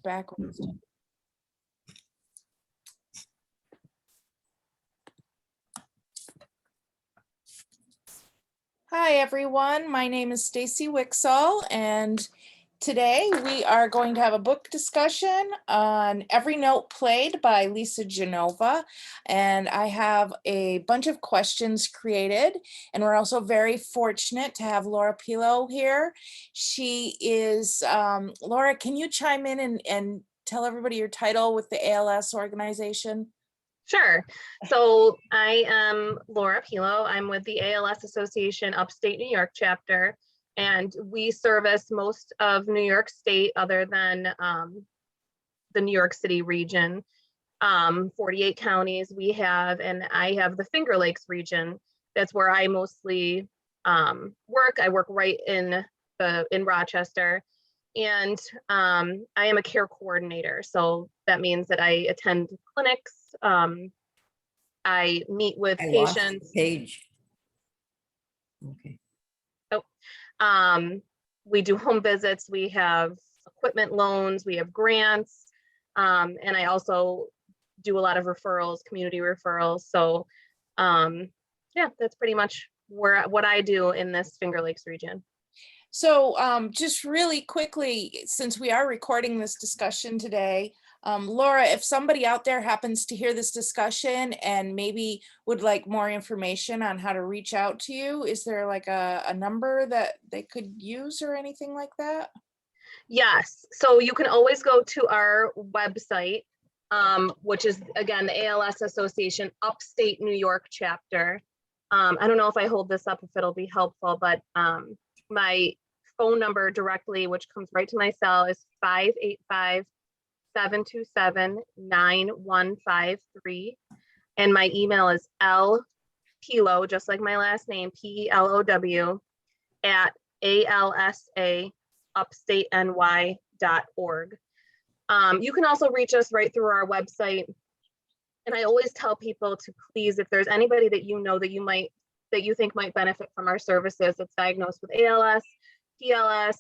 backwards. Hi, everyone. My name is Stacy Wixall, and today we are going to have a book discussion on Every Note Played by Lisa Genova. And I have a bunch of questions created, and we're also very fortunate to have Laura Pelow here. She is, Laura, can you chime in and tell everybody your title with the ALS organization? Sure. So I am Laura Pelow. I'm with the ALS Association Upstate New York Chapter, and we service most of New York State other than the New York City region. 48 counties we have, and I have the Finger Lakes region. That's where I mostly work. I work right in Rochester. And I am a care coordinator. So that means that I attend clinics. I meet with patients. Page. Okay. We do home visits. We have equipment loans. We have grants. And I also do a lot of referrals, community referrals. So yeah, that's pretty much what I do in this Finger Lakes region. So just really quickly, since we are recording this discussion today, Laura, if somebody out there happens to hear this discussion and maybe would like more information on how to reach out to you, is there like a number that they could use or anything like that? Yes. So you can always go to our website, which is, again, the ALS Association Upstate New York Chapter. I don't know if I hold this up, if it'll be helpful, but my phone number directly, which comes right to my cell, is 585-727-9153. And my email is lpelow, just like my last name, PELOW, at alsaupstateny.org. You can also reach us right through our website. And I always tell people to please, if there's anybody that you know that you think might benefit from our services that's diagnosed with ALS, PLS,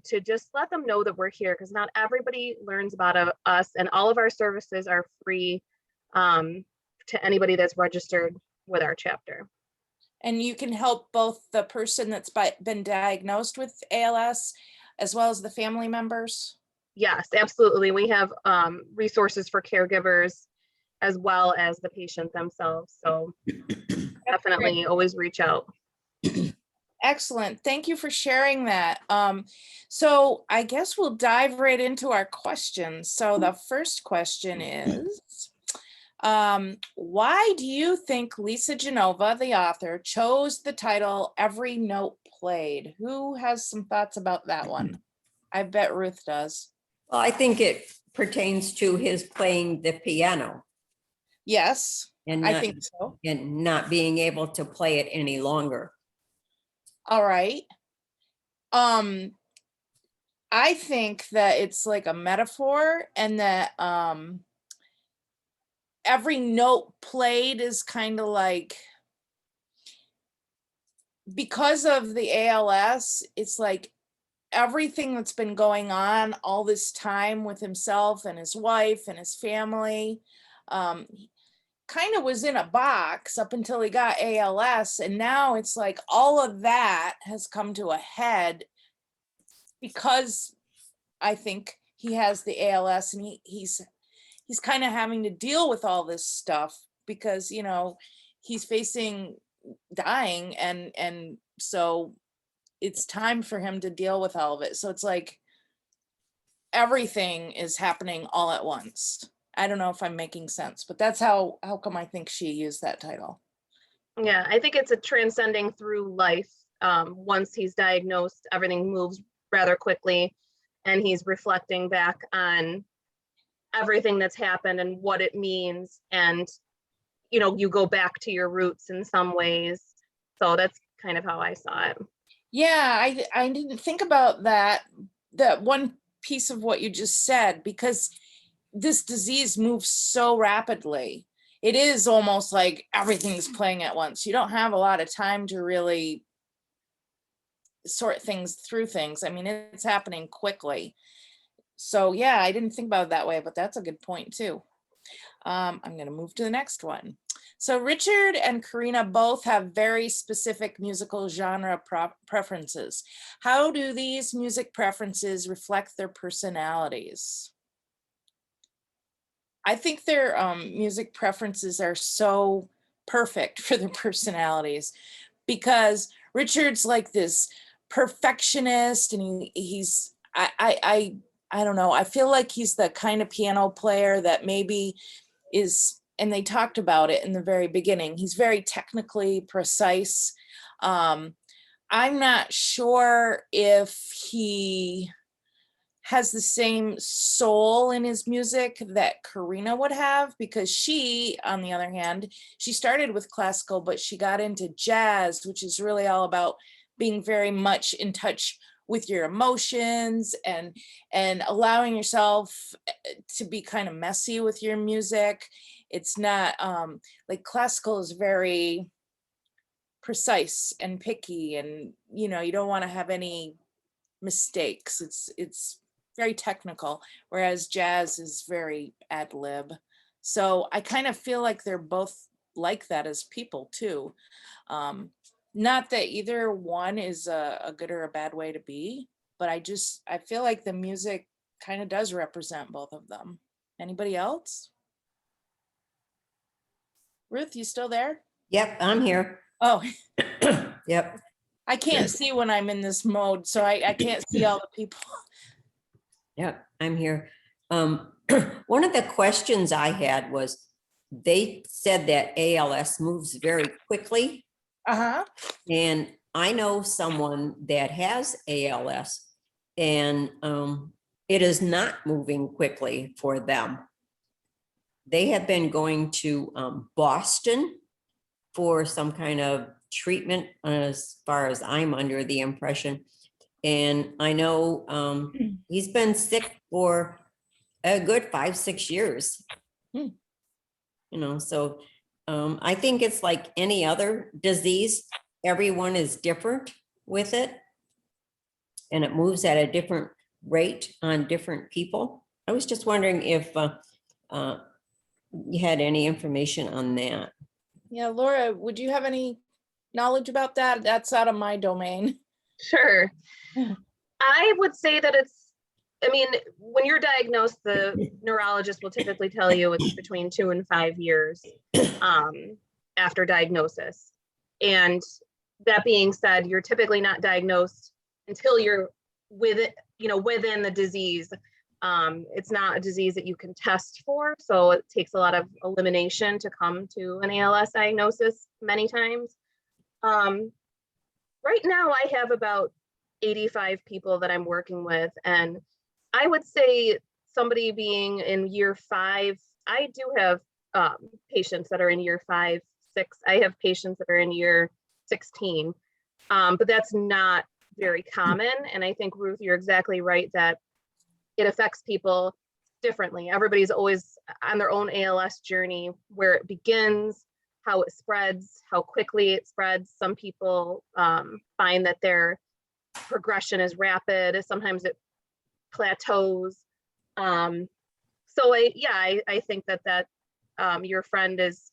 to just let them know that we're here, because not everybody learns about us, and all of our services are free to anybody that's registered with our chapter. And you can help both the person that's been diagnosed with ALS as well as the family members? Yes, absolutely. We have resources for caregivers as well as the patient themselves. So definitely always reach out. Excellent. Thank you for sharing that. So I guess we'll dive right into our questions. So the first question is, why do you think Lisa Genova, the author, chose the title Every Note Played? Who has some thoughts about that one? I bet Ruth does. Well, I think it pertains to his playing the piano. Yes, and I think so. And not being able to play it any longer. All right. I think that it's like a metaphor, and that every note played is kind of like, because of the ALS, it's like everything that's been going on all this time with himself and his wife and his family, kind of was in a box up until he got ALS. And now it's like all of that has come to a head because I think he has the ALS, and he's kind of having to deal with all this stuff because, you know, he's facing dying, and so it's time for him to deal with all of it. So it's like everything is happening all at once. I don't know if I'm making sense, but that's how come I think she used that title. Yeah, I think it's a transcending through life. Once he's diagnosed, everything moves rather quickly, and he's reflecting back on everything that's happened and what it means. And, you know, you go back to your roots in some ways. So that's kind of how I saw it. Yeah, I didn't think about that one piece of what you just said, because this disease moves so rapidly. It is almost like everything's playing at once. You don't have a lot of time to really sort things through things. I mean, it's happening quickly. So yeah, I didn't think about it that way, but that's a good point too. I'm going to move to the next one. So Richard and Karina both have very specific musical genre preferences. How do these music preferences reflect their personalities? I think their music preferences are so perfect for their personalities, because Richard's like this perfectionist, and he's I don't know, I feel like he's the kind of piano player that maybe is, and they talked about it in the very beginning, he's very technically precise. I'm not sure if he has the same soul in his music that Karina would have, because she, on the other hand, she started with classical, but she got into jazz, which is really all about being very much in touch with your emotions and allowing yourself to be kind of messy with your music. It's not like classical is very precise and picky, and you know, you don't want to have any mistakes. It's very technical, whereas jazz is very ad lib. So I kind of feel like they're both like that as people too. Not that either one is a good or a bad way to be, but I feel like the music kind of does represent both of them. Anybody else? Ruth, you still there? Yep, I'm here. Oh, Yep. I can't see when I'm in this mode, so I can't see all the people. Yep, I'm here. One of the questions I had was, they said that ALS moves very quickly. Uh-huh. And I know someone that has ALS, and it is not moving quickly for them. They have been going to Boston for some kind of treatment, as far as I'm under the impression. And I know he's been sick for a good 5-6 years. Hmm. You know, so I think it's like any other disease. Everyone is different with it, and it moves at a different rate on different people. I was just wondering if you had any information on that. Yeah, Laura, would you have any knowledge about that? That's out of my domain. Sure. I would say that I mean, when you're diagnosed, the neurologist will typically tell you it's between 2 and 5 years after diagnosis. And that being said, you're typically not diagnosed until you're within the disease. It's not a disease that you can test for, so it takes a lot of elimination to come to an ALS diagnosis many times. Right now, I have about 85 people that I'm working with, and I would say somebody being in year 5, I do have patients that are in year 5, 6. I have patients that are in year 16, but that's not very common. And I think, Ruth, you're exactly right that it affects people differently. Everybody's always on their own ALS journey, where it begins, how it spreads, how quickly it spreads. Some people find that their progression is rapid. Sometimes it plateaus. So I think that your friend is,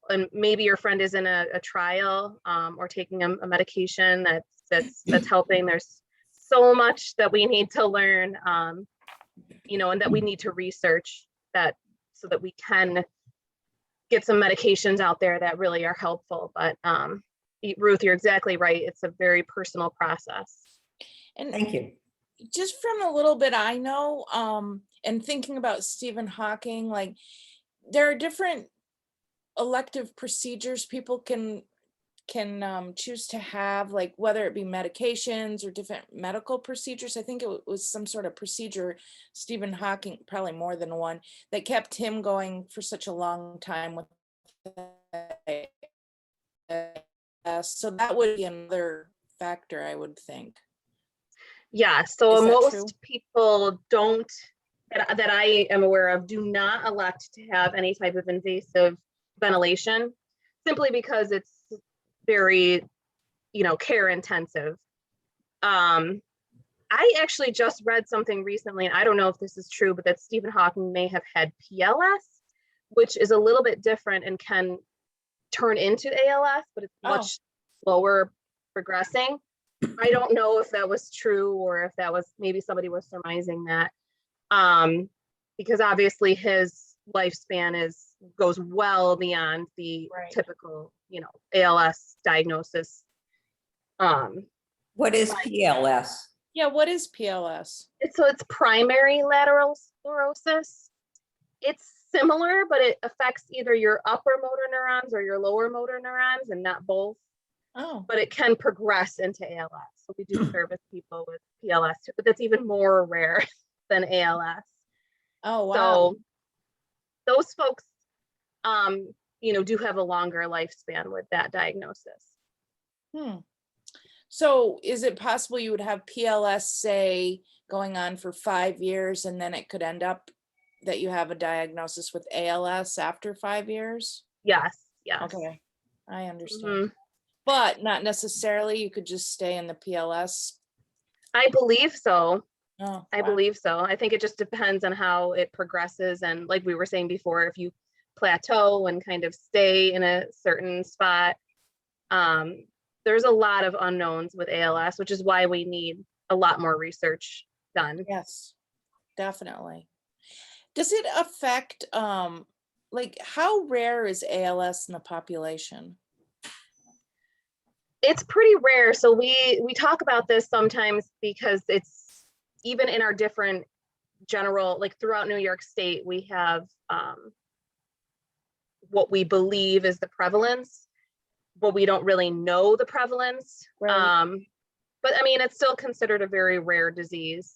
and maybe your friend is in a trial or taking a medication that's helping. There's so much that we need to learn, and that we need to research that so that we can get some medications out there that really are helpful. But Ruth, you're exactly right. It's a very personal process. And Thank you. just from a little bit I know, and thinking about Stephen Hawking, like there are different elective procedures people can choose to have, like whether it be medications or different medical procedures. I think it was some sort of procedure, Stephen Hawking, probably more than one, that kept him going for such a long time with so that would be another factor, I would think. Yeah, so Is that most true? people don't, that I am aware of, do not elect to have any type of invasive ventilation, simply because it's very, care intensive. I actually just read something recently, and I don't know if this is true, but that Stephen Hawking may have had PLS, which is a little bit different and can turn into ALS, but it's much slower progressing. I don't know if that was true or if that was maybe somebody was surmising that, because obviously his lifespan goes well beyond the typical, ALS diagnosis. What is PLS? Yeah, what is PLS? It's primary lateral sclerosis. It's similar, but it affects either your upper motor neurons or your lower motor neurons, and not both. Oh, But it can progress into ALS. So we do service people with PLS too, but that's even more rare than ALS. oh, wow. So those folks, do have a longer lifespan with that diagnosis. So is it possible you would have PLS, say, going on for 5 years, and then it could end up that you have a diagnosis with ALS after 5 years? Yes. Okay, I understand. But not necessarily, you could just stay in the PLS? I believe so. Oh, I believe so. I think it just depends on how it progresses. And like we were saying before, if you plateau and kind of stay in a certain spot, there's a lot of unknowns with ALS, which is why we need a lot more research done. Yes, definitely. Does it affect, like, how rare is ALS in the population? It's pretty rare. So we talk about this sometimes because it's even in our different general, like throughout New York State, we have what we believe is the prevalence, but we don't really know the prevalence. Right. But I mean, it's still considered a very rare disease.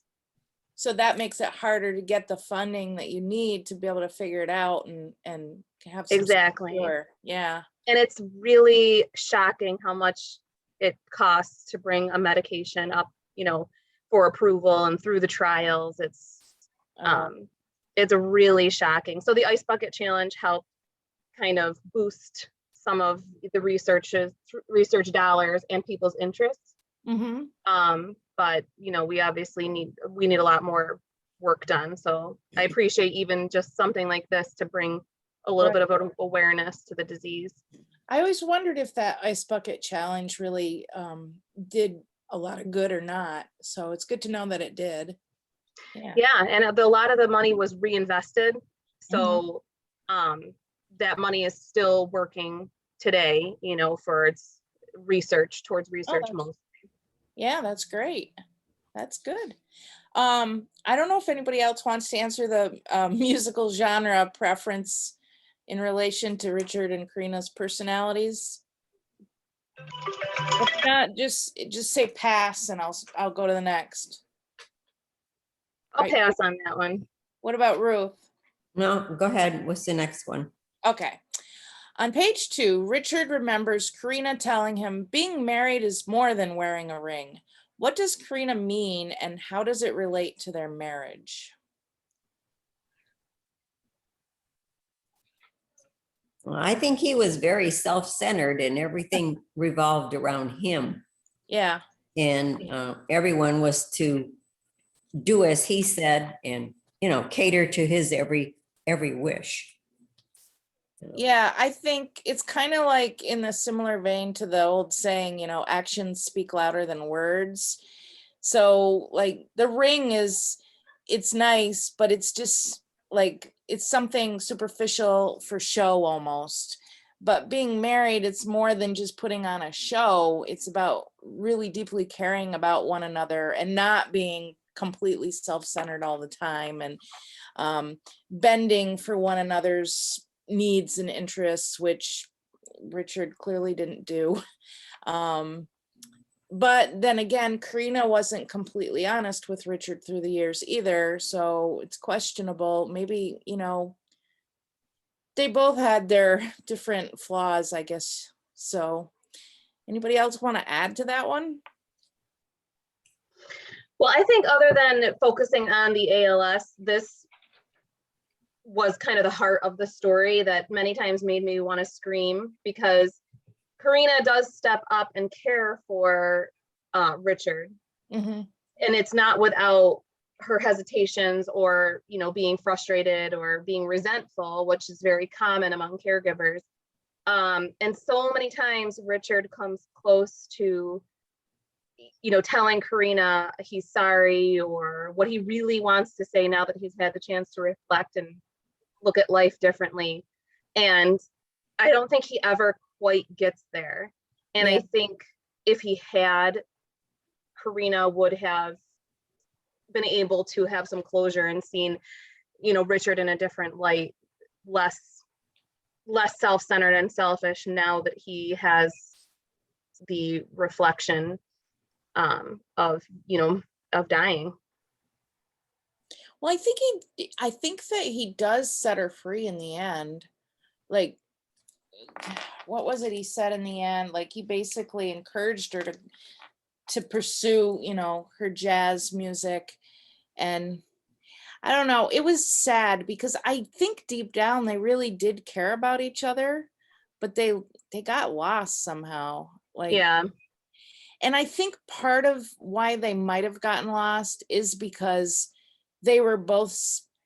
So that makes it harder to get the funding that you need to be able to figure it out and have some Exactly. secure. Yeah. And it's really shocking how much it costs to bring a medication up, for approval and through the trials. It's really shocking. So the Ice Bucket Challenge helped kind of boost some of the research dollars and people's interests. But we obviously need a lot more work done. So I appreciate even just something like this to bring a little bit of awareness to the disease. I always wondered if that Ice Bucket Challenge really did a lot of good or not. So it's good to know that it did. Yeah, and a lot of the money was reinvested. So that money is still working today, for its research mostly. Yeah, that's great. That's good. I don't know if anybody else wants to answer the musical genre preference in relation to Richard and Karina's personalities. If not, just say pass and I'll go to the next. I'll pass on that one. What about Ruth? No, go ahead. What's the next one? Okay. On page 2, Richard remembers Karina telling him being married is more than wearing a ring. What does Karina mean and how does it relate to their marriage? Well, I think he was very self-centered and everything revolved around him. Yeah. And everyone was to do as he said and, cater to his every wish. Yeah, I think it's kind of like in a similar vein to the old saying, actions speak louder than words. So like the ring it's nice, but it's just like, it's something superficial for show almost. But being married, it's more than just putting on a show. It's about really deeply caring about one another and not being completely self-centered all the time and bending for one another's needs and interests, which Richard clearly didn't do. But then again, Karina wasn't completely honest with Richard through the years either. So it's questionable. Maybe, they both had their different flaws, I guess. So anybody else want to add to that one? Well, I think other than focusing on the ALS, this was kind of the heart of the story that many times made me want to scream, because Karina does step up and care for Richard. and it's not without her hesitations or, you know, being frustrated or being resentful, which is very common among caregivers. And so many times Richard comes close to, you know, telling Karina he's sorry or what he really wants to say now that he's had the chance to reflect and look at life differently. And I don't think he ever quite gets there. And Yeah. I think if he had, Karina would have been able to have some closure and seen, you know, Richard in a different light, less self-centered and selfish now that he has the reflection of, you know, of dying. Well, I think that he does set her free in the end. Like, what was it he said in the end? Like, he basically encouraged her to pursue, you know, her jazz music. And I don't know, it was sad because I think deep down they really did care about each other, but they got lost somehow. Like, Yeah. and I think part of why they might have gotten lost is because they were both,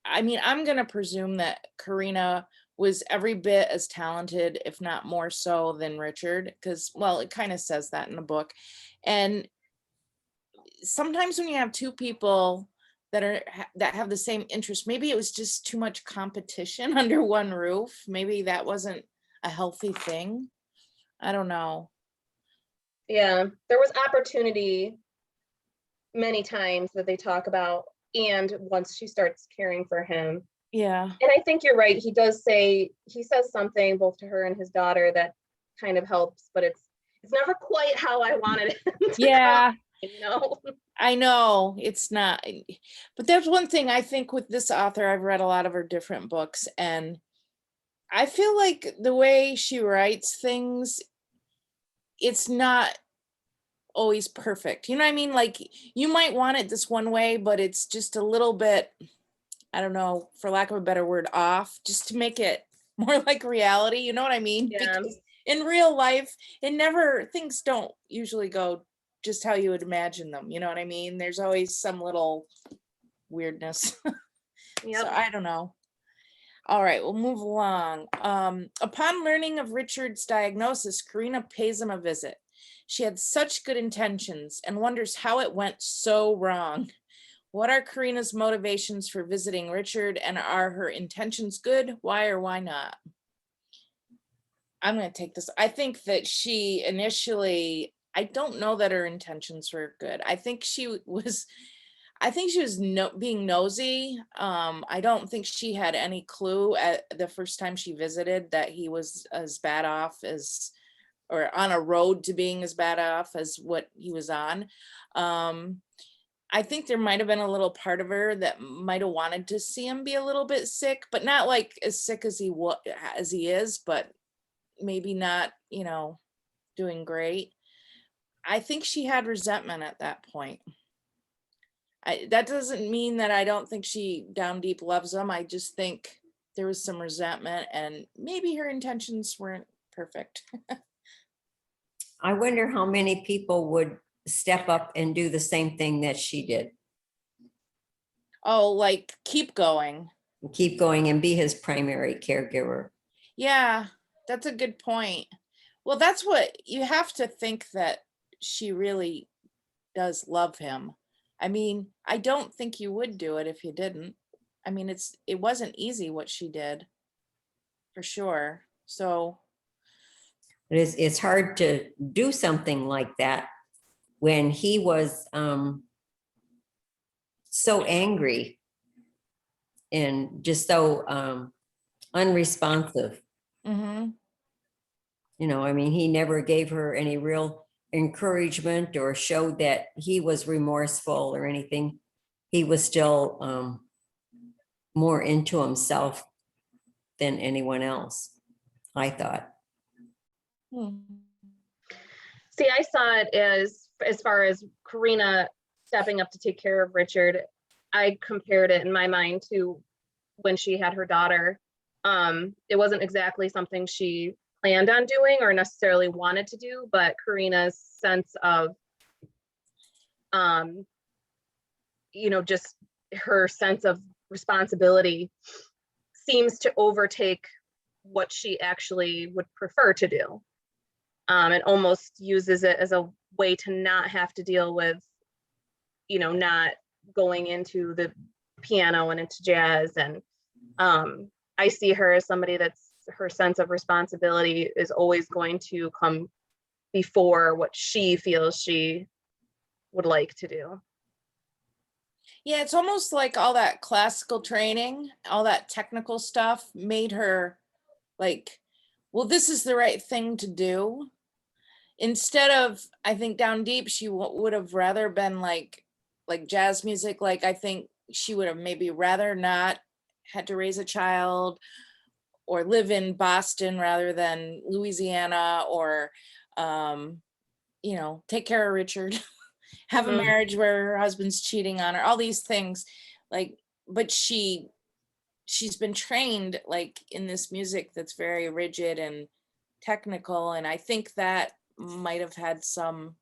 I mean, I'm going to presume that Karina was every bit as talented, if not more so, than Richard, because, well, it kind of says that in the book. And sometimes when you have two people that have the same interest, maybe it was just too much competition under one roof. Maybe that wasn't a healthy thing. I don't know. Yeah, there was opportunity many times that they talk about, and once she starts caring for him. Yeah. And I think you're right. He says something both to her and his daughter that kind of helps, but it's never quite how I wanted it to Yeah. come, you know. I know it's not, but there's one thing I think with this author, I've read a lot of her different books, and I feel like the way she writes things, it's not always perfect. You know what I mean? Like, you might want it this one way, but it's just a little bit, I don't know, for lack of a better word, off, just to make it more like reality. You know what I mean? Yeah. Because in real life, things don't usually go just how you would imagine them. You know what I mean? There's always some little weirdness. Yep. So I don't know. All right, we'll move along. Upon learning of Richard's diagnosis, Karina pays him a visit. She had such good intentions and wonders how it went so wrong. What are Karina's motivations for visiting Richard, and are her intentions good? Why or why not? I'm going to take this. I think that she initially, I don't know that her intentions were good. I think she was being nosy. I don't think she had any clue at the first time she visited that he was as bad off as, or on a road to being as bad off as what he was on. I think there might have been a little part of her that might have wanted to see him be a little bit sick, but not like as sick as he is, but maybe not, you know, doing great. I think she had resentment at that point. That doesn't mean that I don't think she down deep loves him. I just think there was some resentment, and maybe her intentions weren't perfect. I wonder how many people would step up and do the same thing that she did. Oh, like, keep going. Keep going and be his primary caregiver. Yeah, that's a good point. Well, that's what you have to think, that she really does love him. I mean, I don't think you would do it if you didn't. I mean, it wasn't easy what she did, for sure. So It's hard to do something like that when he was so angry and just so unresponsive. mhm. You know, I mean, he never gave her any real encouragement or showed that he was remorseful or anything. He was still more into himself than anyone else, I thought. Hmm. See, I saw it as far as Karina stepping up to take care of Richard. I compared it in my mind to when she had her daughter. It wasn't exactly something she planned on doing or necessarily wanted to do, but Karina's sense of just her sense of responsibility seems to overtake what she actually would prefer to do. And almost uses it as a way to not have to deal with, not going into the piano and into jazz. And I see her as somebody that's, her sense of responsibility is always going to come before what she feels she would like to do. Yeah, it's almost like all that classical training, all that technical stuff made her like, well, this is the right thing to do. Instead of, I think down deep, she would have rather been like jazz music. Like, I think she would have maybe rather not had to raise a child or live in Boston rather than Louisiana, or, take care of Richard, have a Mhm. marriage where her husband's cheating on her, all these things. Like, but she's been trained like in this music that's very rigid and technical. And I think that might have had some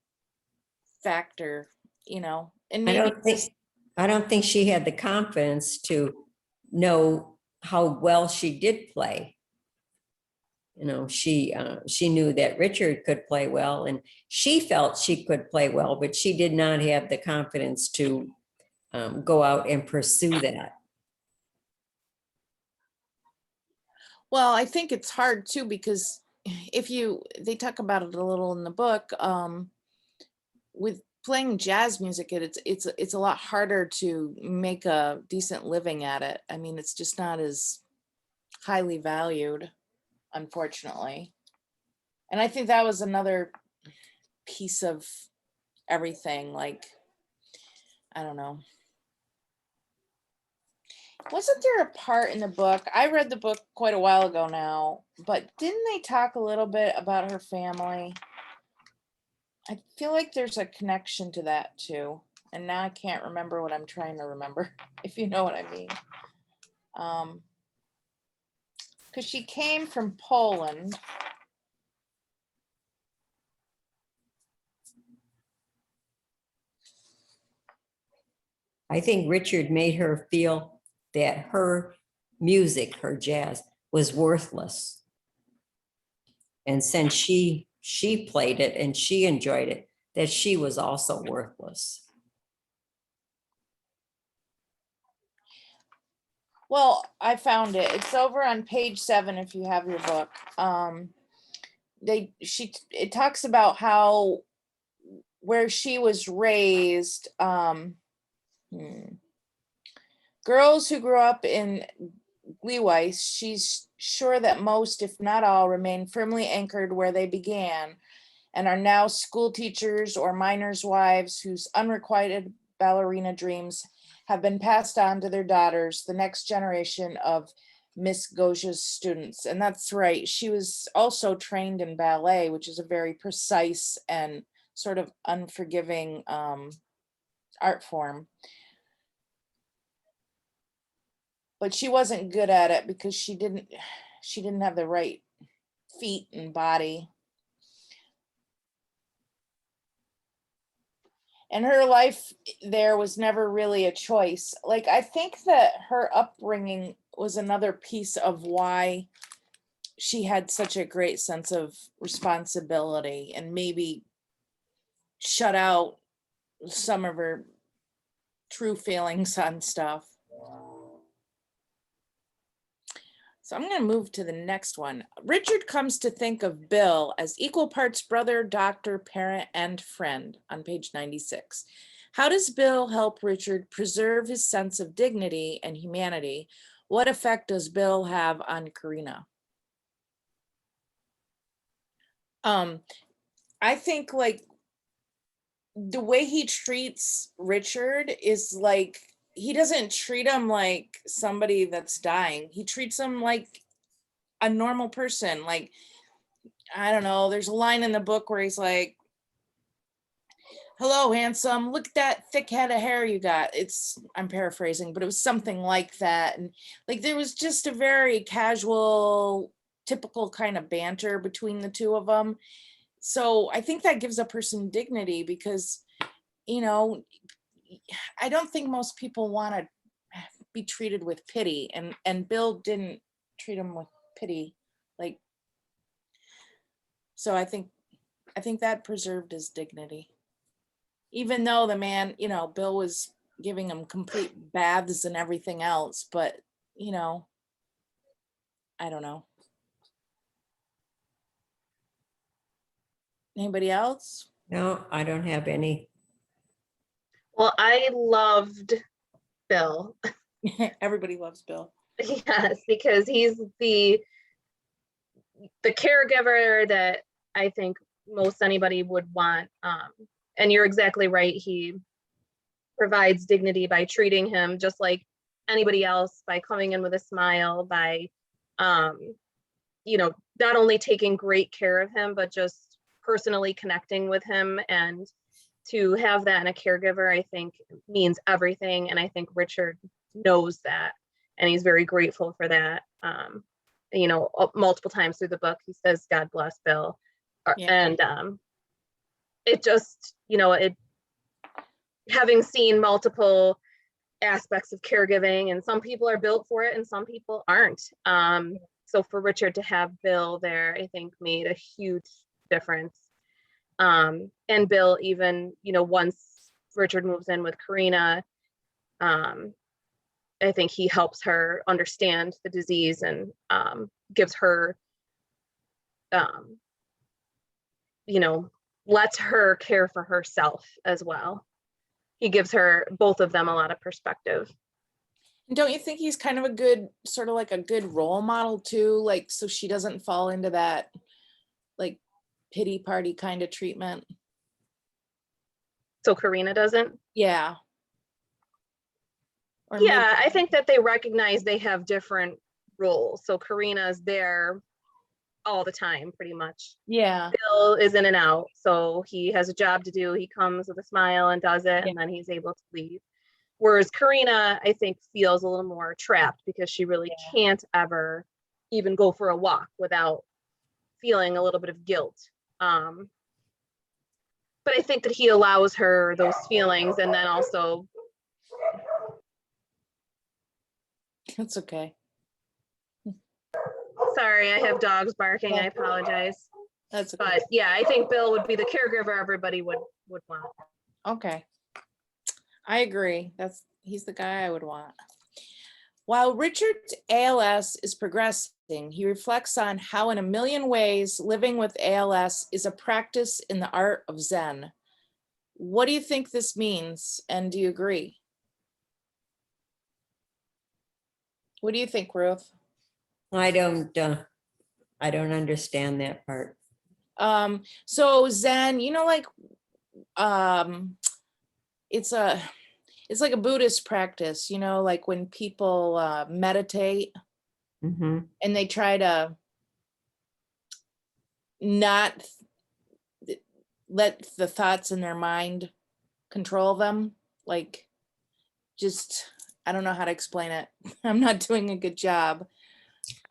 factor, and I maybe don't think, I don't think she had the confidence to know how well she did play. She knew that Richard could play well, and she felt she could play well, but she did not have the confidence to go out and pursue that. well, I think it's hard too, because they talk about it a little in the book, with playing jazz music, it's a lot harder to make a decent living at it. I mean, it's just not as highly valued, unfortunately. And I think that was another piece of everything. Like, I don't know. Wasn't there a part in the book? I read the book quite a while ago now, but didn't they talk a little bit about her family? I feel like there's a connection to that too. And now I can't remember what I'm trying to remember, if you know what I mean. Because she came from Poland. I think Richard made her feel that her music, her jazz, was worthless. And since she played it and she enjoyed it, that she was also worthless. Well, I found it. It's over on page 7 if you have your book. It talks about how where she was raised, girls who grew up in Gliwice, she's sure that most, if not all, remain firmly anchored where they began and are now school teachers or miners' wives whose unrequited ballerina dreams have been passed on to their daughters, the next generation of Miss Gauge's students. And that's right. She was also trained in ballet, which is a very precise and sort of unforgiving art form. But she wasn't good at it because she didn't have the right feet and body. And her life there was never really a choice. Like, I think that her upbringing was another piece of why she had such a great sense of responsibility and maybe shut out some of her true feelings on stuff. So I'm going to move to the next one. Richard comes to think of Bill as equal parts brother, doctor, parent, and friend on page 96. How does Bill help Richard preserve his sense of dignity and humanity? What effect does Bill have on Karina? I think like the way he treats Richard is like, he doesn't treat him like somebody that's dying. He treats him like a normal person. Like, I don't know, there's a line in the book where he's like, hello, handsome, look at that thick head of hair you got. I'm paraphrasing, but it was something like that. And like, there was just a very casual, typical kind of banter between the two of them. So I think that gives a person dignity because, I don't think most people want to be treated with pity, and Bill didn't treat him with pity, like, so I think that preserved his dignity. Even though the man, Bill was giving him complete baths and everything else, but I don't know. Anybody else? No, I don't have any. Well, I loved Bill. Everybody loves Bill. Yes, because he's the caregiver that I think most anybody would want. And you're exactly right. He provides dignity by treating him just like anybody else, by coming in with a smile, by, not only taking great care of him, but just personally connecting with him. And to have that in a caregiver, I think means everything. And I think Richard knows that, and he's very grateful for that. Multiple times through the book, he says, "God bless Bill." Yeah. And it just, having seen multiple aspects of caregiving, and some people are built for it and some people aren't. So for Richard to have Bill there, I think made a huge difference. And Bill, even, once Richard moves in with Karina, I think he helps her understand the disease and gives her, lets her care for herself as well. He gives her, both of them, a lot of perspective. Don't you think he's kind of a good, sort of like a good role model too? Like, so she doesn't fall into that like pity party kind of treatment. So Karina doesn't? Yeah. Or Yeah, I think that they recognize they have different roles. So Karina's there all the time, pretty much. Yeah. Bill is in and out. So he has a job to do. He comes with a smile and does it, Yeah. and then he's able to leave. Whereas Karina, I think, feels a little more trapped because she really can't ever even go for a walk without feeling a little bit of guilt. But I think that he allows her those feelings, and then also. That's okay. Sorry, I have dogs barking. I apologize. That's okay. But yeah, I think Bill would be the caregiver everybody would want. Okay. I agree. He's the guy I would want. While Richard's ALS is progressing, he reflects on how in a million ways living with ALS is a practice in the art of Zen. What do you think this means, and do you agree? What do you think, Ruth? I don't understand that part. So Zen, it's like a Buddhist practice, like when people meditate Mm-hmm. and they try to not let the thoughts in their mind control them. Like, just, I don't know how to explain it. I'm not doing a good job.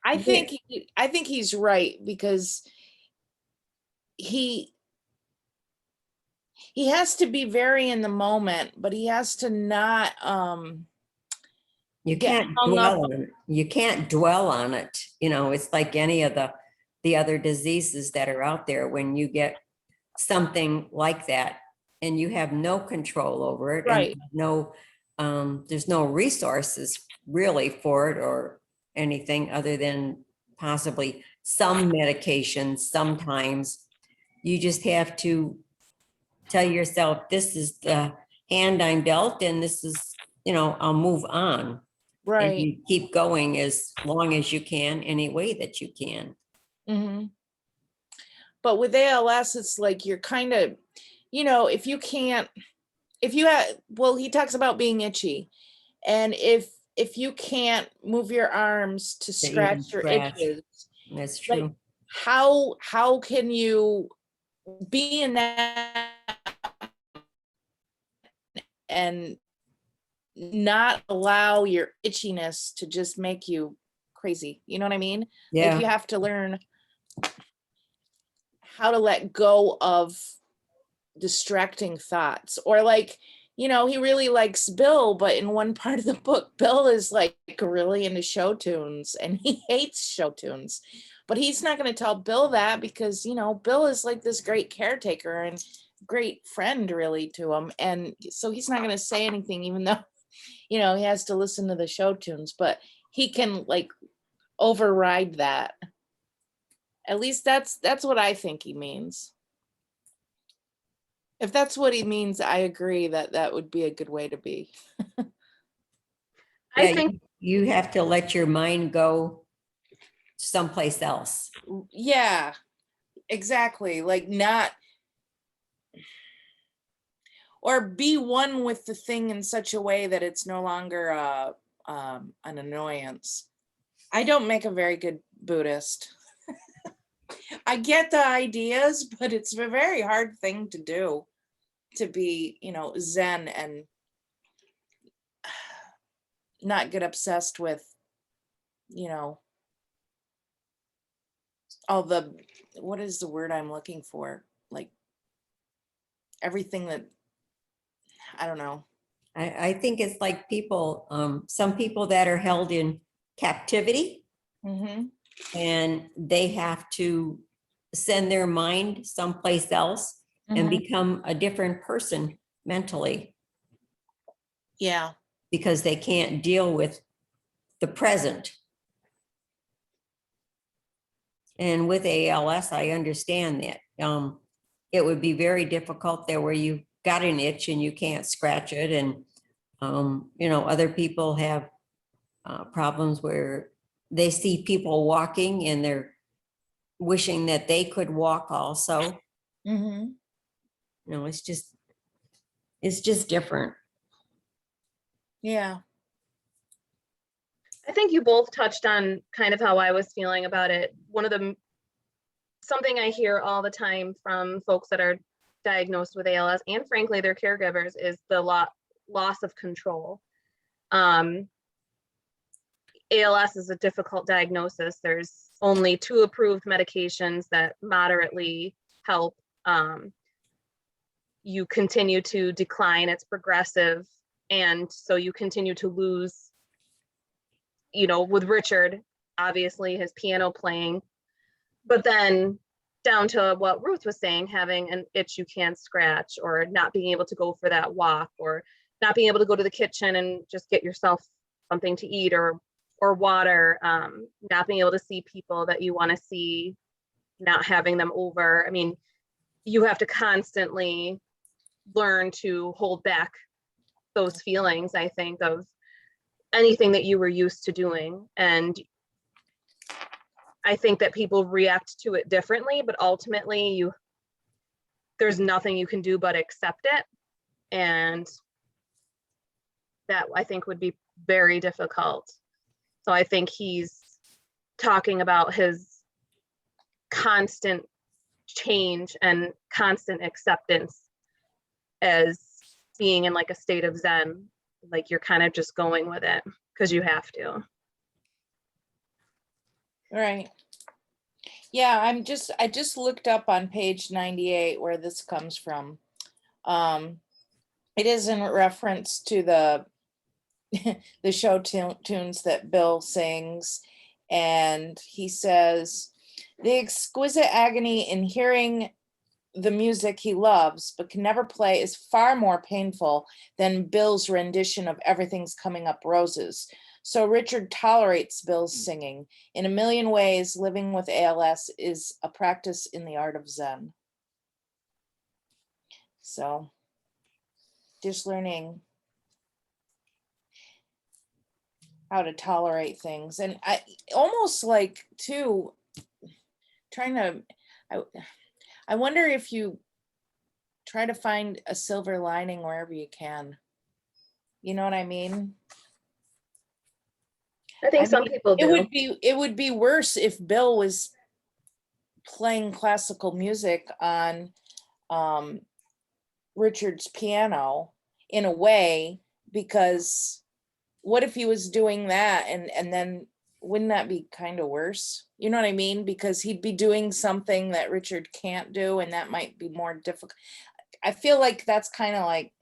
I think he's right, because he has to be very in the moment, but he has to not You get can't hung dwell up. on it. You can't dwell on it. It's like any of the other diseases that are out there. When you get something like that and you have no control over it, Right. and there's no resources really for it or anything other than possibly some medication. Sometimes you just have to tell yourself, this is the hand I'm dealt, and this is, I'll move on. And Right. you keep going as long as you can, any way that you can. Mm-hmm. But with ALS, it's like you're kind of, if you have, well, he talks about being itchy. And if you can't move your arms to scratch your itches, That's true. like, how can you be in that and not allow your itchiness to just make you crazy? You know what I mean? Yeah. Like, you have to learn how to let go of distracting thoughts, or like, you know, he really likes Bill, but in one part of the book, Bill is like really into show tunes and he hates show tunes. But he's not going to tell Bill that because, you know, Bill is like this great caretaker and great friend really to him. And so he's not going to say anything, even though, you know, he has to listen to the show tunes, but he can like override that. At least that's what I think he means. If that's what he means, I agree that that would be a good way to be. I Yeah, think, you have to let your mind go someplace else. Yeah, exactly. Like not, or be one with the thing in such a way that it's no longer an annoyance. I don't make a very good Buddhist. I get the ideas, but it's a very hard thing to do, to be, you know, Zen and not get obsessed with, you know, all the, what is the word I'm looking for? Like everything that, I don't know. I think it's like people, some people that are held in captivity Mm-hmm. and they have to send their mind someplace else and Mhm. become a different person mentally Yeah. because they can't deal with the present. And with ALS, I understand that. It would be very difficult there where you got an itch and you can't scratch it. And, you know, other people have problems where they see people walking and they're wishing that they could walk also. Mm-hmm. You know, it's just different. Yeah. I think you both touched on kind of how I was feeling about it. Something I hear all the time from folks that are diagnosed with ALS and frankly their caregivers is the loss of control. ALS is a difficult diagnosis. There's only 2 approved medications that moderately help. You continue to decline, it's progressive, and so you continue to lose, you know, with Richard, obviously his piano playing, but then down to what Ruth was saying, having an itch you can't scratch, or not being able to go for that walk, or not being able to go to the kitchen and just get yourself something to eat or water, not being able to see people that you want to see, not having them over. I mean, you have to constantly learn to hold back those feelings, I think, of anything that you were used to doing. And I think that people react to it differently, but ultimately there's nothing you can do but accept it. And that I think would be very difficult. So I think he's talking about his constant change and constant acceptance as being in like a state of Zen, like you're kind of just going with it because you have to. Right. Yeah, I just looked up on page 98 where this comes from. It is in reference to the the show tunes that Bill sings, and he says the exquisite agony in hearing the music he loves but can never play is far more painful than Bill's rendition of Everything's Coming Up Roses. So Richard tolerates Bill's singing. In a million ways, living with ALS is a practice in the art of Zen. So just learning how to tolerate things. And I almost like too, trying to, I wonder if you try to find a silver lining wherever you can. You know what I mean? I think I some mean, people do. it would be worse if Bill was playing classical music on Richard's piano in a way, because what if he was doing that and then wouldn't that be kind of worse? You know what I mean? Because he'd be doing something that Richard can't do, and that might be more difficult. I feel like that's kind of like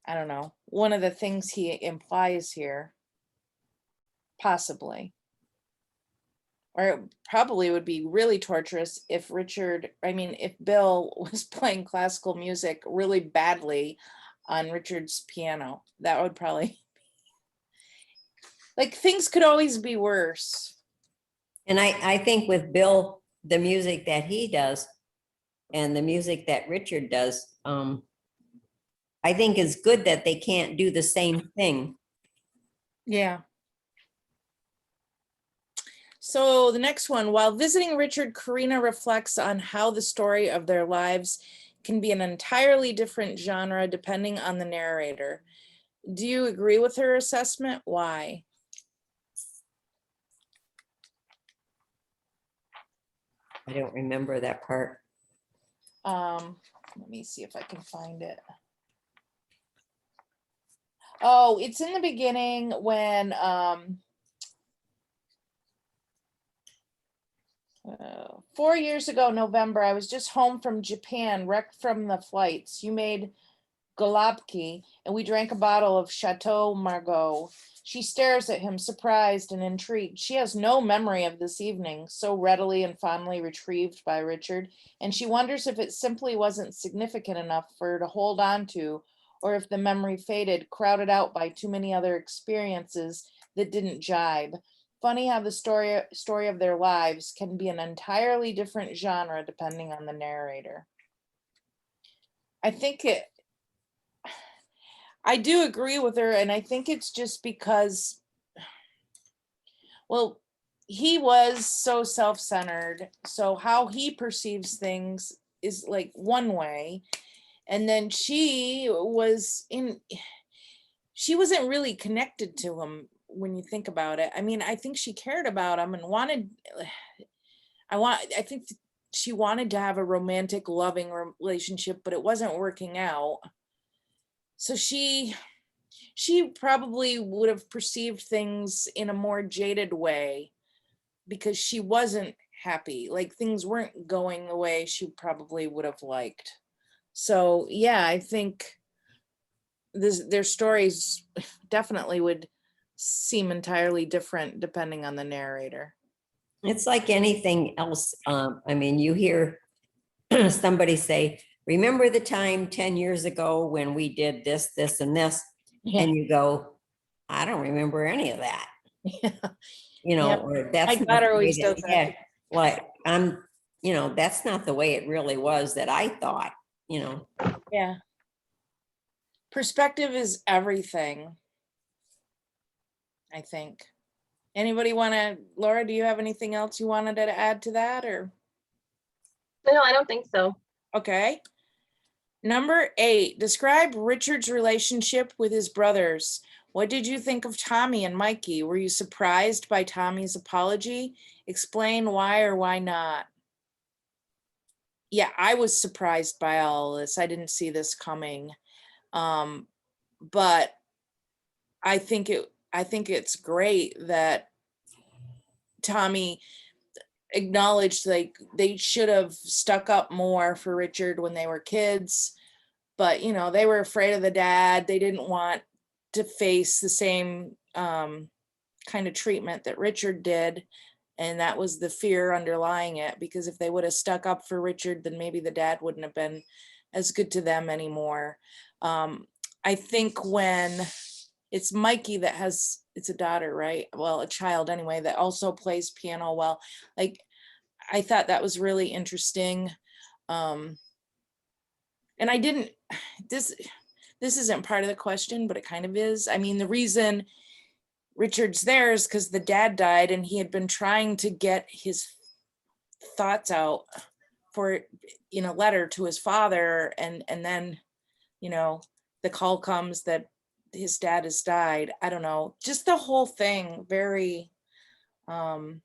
I don't know, one of the things he implies here. Possibly. Or it probably would be really torturous if if Bill was playing classical music really badly on Richard's piano. That would probably, like, things could always be worse. And I think with Bill, the music that he does and the music that Richard does, I think it's good that they can't do the same thing. Yeah. So the next one, while visiting Richard, Karina reflects on how the story of their lives can be an entirely different genre depending on the narrator. Do you agree with her assessment? Why? I don't remember that part. Let me see if I can find it. Oh, it's in the beginning when 4 years ago, November, I was just home from Japan, wrecked from the flights. You made golabki, and we drank a bottle of Chateau Margaux. She stares at him, surprised and intrigued. She has no memory of this evening, so readily and fondly retrieved by Richard, and she wonders if it simply wasn't significant enough for her to hold on to, or if the memory faded, crowded out by too many other experiences that didn't jibe. Funny how the story of their lives can be an entirely different genre depending on the narrator. I do agree with her, and I think it's just because, well, he was so self-centered, so how he perceives things is like one way, and then she wasn't really connected to him when you think about it. I mean, I think she cared about him and I think she wanted to have a romantic, loving relationship, but it wasn't working out. So she probably would have perceived things in a more jaded way because she wasn't happy. Like, things weren't going the way she probably would have liked. So yeah, I think their stories definitely would seem entirely different depending on the narrator. It's like anything else. I mean, you hear somebody say, remember the time 10 years ago when we did this, this, and this? Yeah. And you go, I don't remember any of that. Yeah. You know, Yep. or that's My not daughter the way always that- does that. yeah, like that's not the way it really was that I thought, Yeah. Perspective is everything, I think. Laura, do you have anything else you wanted to add to that, or? No, I don't think so. Okay. Number 8, describe Richard's relationship with his brothers. What did you think of Tommy and Mikey? Were you surprised by Tommy's apology? Explain why or why not. Yeah, I was surprised by all this. I didn't see this coming. But I think it's great that Tommy acknowledged, like, they should have stuck up more for Richard when they were kids, but they were afraid of the dad. They didn't want to face the same kind of treatment that Richard did, and that was the fear underlying it, because if they would have stuck up for Richard, then maybe the dad wouldn't have been as good to them anymore. I think when it's Mikey it's a daughter, right? Well, a child anyway, that also plays piano well. Like, I thought that was really interesting. And I didn't, this isn't part of the question, but it kind of is. I mean, the reason Richard's there is because the dad died, and he had been trying to get his thoughts out for, letter to his father. And then, the call comes that his dad has died. I don't know, just the whole thing, very, I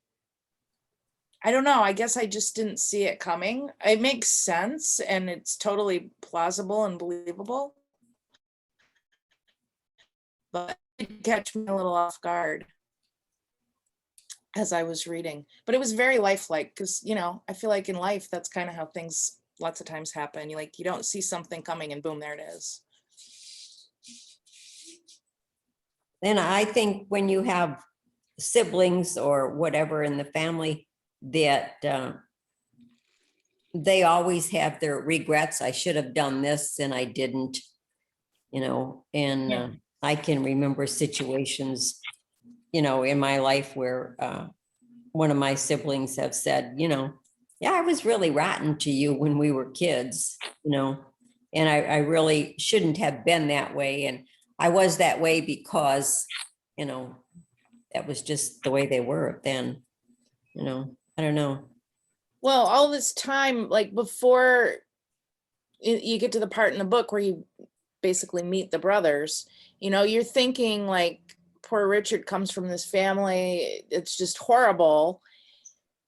don't know. I guess I just didn't see it coming. It makes sense, and it's totally plausible and believable, but it did catch me a little off guard as I was reading. But it was very lifelike, because, I feel like in life, that's kind of how things lots of times happen. You don't see something coming, and boom, there it is. And I think when you have siblings or whatever in the family that they always have their regrets. I should have done this and I didn't, and Yeah. I can remember situations, in my life where one of my siblings have said, yeah, I was really rotten to you when we were kids, and I really shouldn't have been that way. And I was that way because, that was just the way they were then, I don't know. Well, all this time, like before you get to the part in the book where you basically meet the brothers, you're thinking like poor Richard comes from this family, it's just horrible.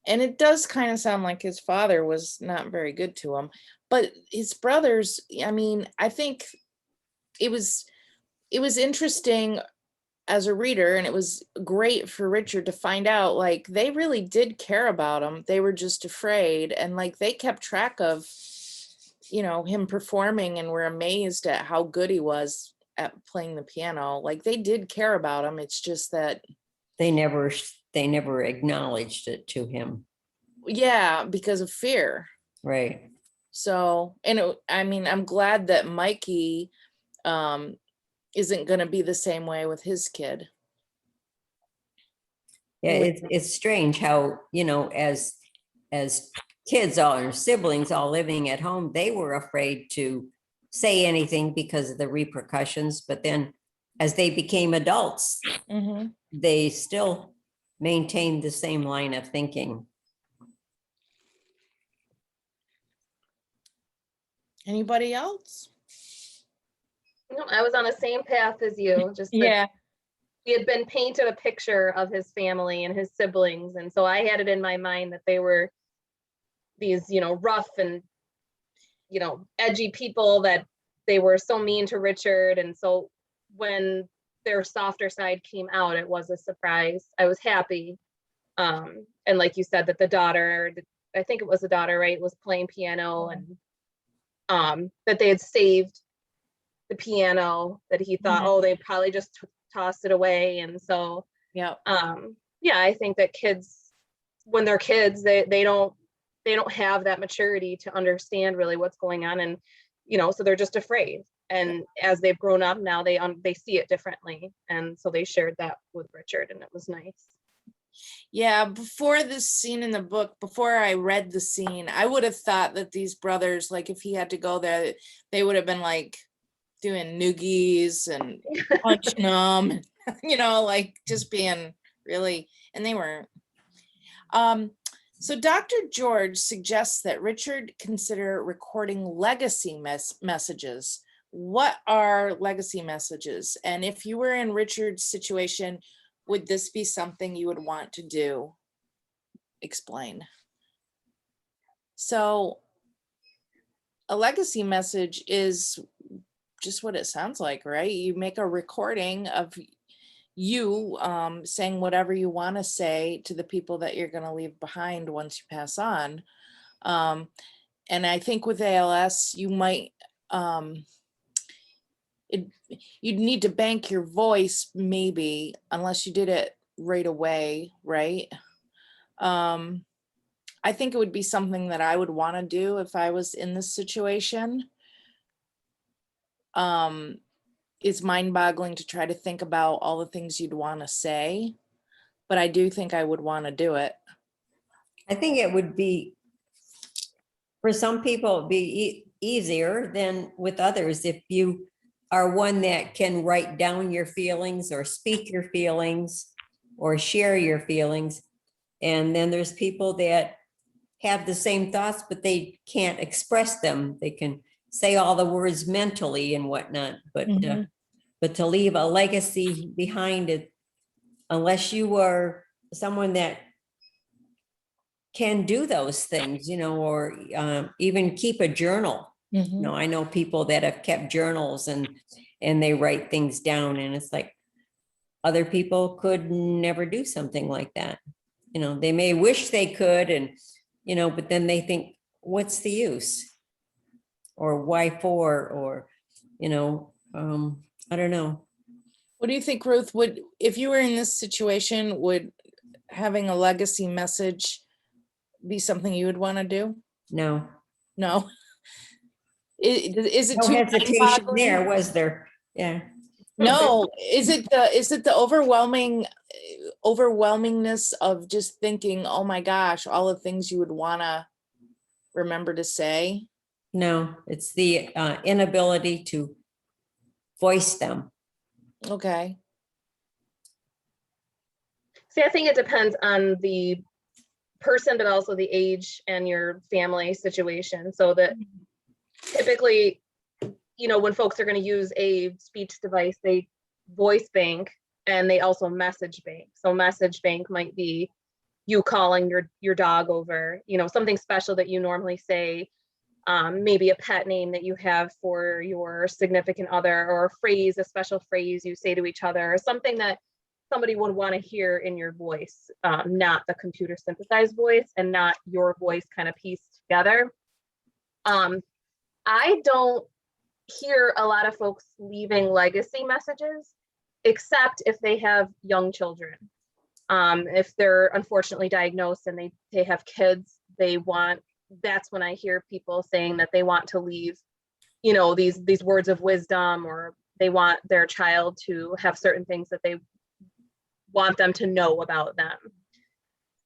And it does kind of sound like his father was not very good to him, but his brothers, I mean, I think it was interesting as a reader, and it was great for Richard to find out like they really did care about him. They were just afraid, and like they kept track of him performing and were amazed at how good he was at playing the piano. Like they did care about him. It's just that they never acknowledged it to him. Yeah, because of fear. Right. So, and I mean, I'm glad that Mikey isn't going to be the same way with his kid. Yeah, it's strange how, as kids or siblings all living at home, they were afraid to say anything because of the repercussions. But then as they became adults, they still maintained the same line of thinking. Anybody else? No, I was on the same path as you, just Yeah. we had been painted a picture of his family and his siblings. And so I had it in my mind that they were these, rough and, edgy people, that they were so mean to Richard. And so when their softer side came out, it was a surprise. I was happy. And like you said, that the daughter, I think it was the daughter, right, was playing piano, and that they had saved the piano, that he thought, oh, they probably just tossed it away. And so, yeah, I think that kids, when they're kids, they don't have that maturity to understand really what's going on. And, so they're just afraid. And as they've grown up now, they see it differently. And so they shared that with Richard, and it was nice. Yeah, before this scene in the book, before I read the scene, I would have thought that these brothers, like if he had to go there, they would have been like doing noogies and punching them, like just being really, and they weren't. So Dr. George suggests that Richard consider recording legacy messages. What are legacy messages? And if you were in Richard's situation, would this be something you would want to do? Explain. So a legacy message is just what it sounds like, right? You make a recording of you saying whatever you want to say to the people that you're going to leave behind once you pass on. And I think with ALS, you might, you'd need to bank your voice maybe, unless you did it right away, right? I think it would be something that I would want to do if I was in this situation. It's mind-boggling to try to think about all the things you'd want to say, but I do think I would want to do it. I think it would be, for some people, it'd be easier than with others. If you are one that can write down your feelings or speak your feelings or share your feelings. And then there's people that have the same thoughts, but they can't express them. They can say all the words mentally and whatnot, but to leave a legacy behind it, unless you are someone that can do those things, or even keep a journal. I know people that have kept journals and they write things down, and it's like other people could never do something like that. They may wish they could, and but then they think, what's the use? Or why for? Or I don't know. What do you think, Ruth? If you were in this situation, would having a legacy message be something you would want to do? No, No. Is it no too hesitation mind-boggling? there, was there? Yeah. No, is it the overwhelmingness of just thinking, oh my gosh, all the things you would want to remember to say? No, it's the inability to voice them. Okay. See, I think it depends on the person, but also the age and your family situation. So that typically, you know, when folks are going to use a speech device, they voice bank and they also message bank. So message bank might be you calling your dog over, you know, something special that you normally say, maybe a pet name that you have for your significant other, or a phrase, a special phrase you say to each other, or something that somebody would want to hear in your voice, not the computer synthesized voice and not your voice kind of pieced together. I don't hear a lot of folks leaving legacy messages, except if they have young children. If they're unfortunately diagnosed and they have kids, that's when I hear people saying that they want to leave, you know, these words of wisdom, or they want their child to have certain things that they want them to know about them.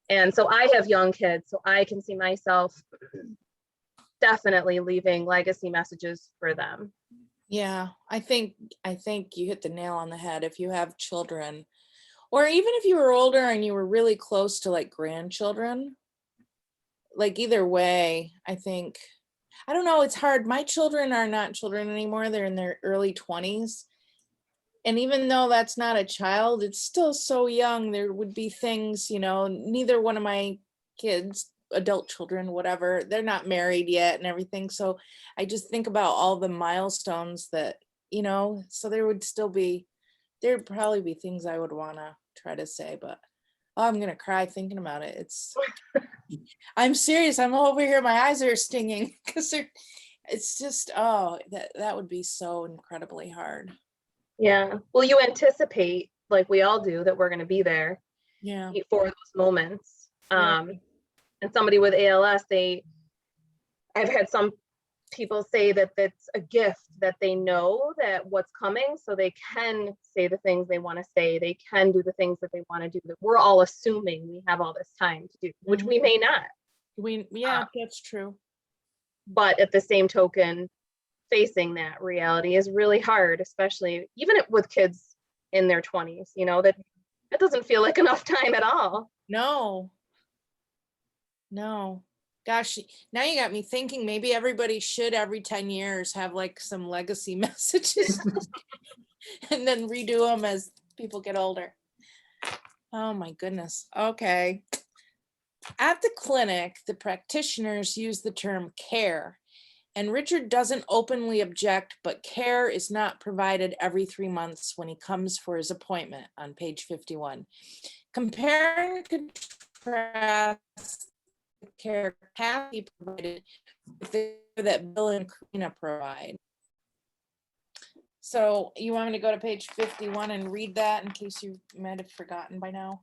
And so I have young kids, so I can see myself definitely leaving legacy messages for them. Yeah, I think you hit the nail on the head. If you have children, or even if you were older and you were really close to like grandchildren, like either way, I think, I don't know, it's hard. My children are not children anymore. They're in their early 20s. And even though that's not a child, it's still so young. There would be things, you know, neither one of my kids, adult children, whatever, they're not married yet and everything. So I just think about all the milestones that, you know, so there'd probably be things I would want to try to say, but oh, I'm going to cry thinking about it. I'm serious. I'm over here. My eyes are stinging because it's just, oh, that would be so incredibly hard. Yeah. Well, you anticipate, like we all do, that we're going to be there for those moments. And somebody with ALS, I've had some people say that that's a gift, that they know that what's coming, so they can say the things they want to say. They can do the things that they want to do, that we're all assuming we have all this time to do, which we may not. That's true. But at the same token, facing that reality is really hard, especially even with kids in their 20s, you know, that it doesn't feel like enough time at all. No. Gosh, now you got me thinking maybe everybody should every 10 years have like some legacy messages and then redo them as people get older. Oh my goodness. Okay. At the clinic, the practitioners use the term care, and Richard doesn't openly object, but care is not provided every 3 months when he comes for his appointment on page 51. Compare and contrast the care Kathy provided with the care that Bill and Karina provide. So you want me to go to page 51 and read that in case you might have forgotten by now?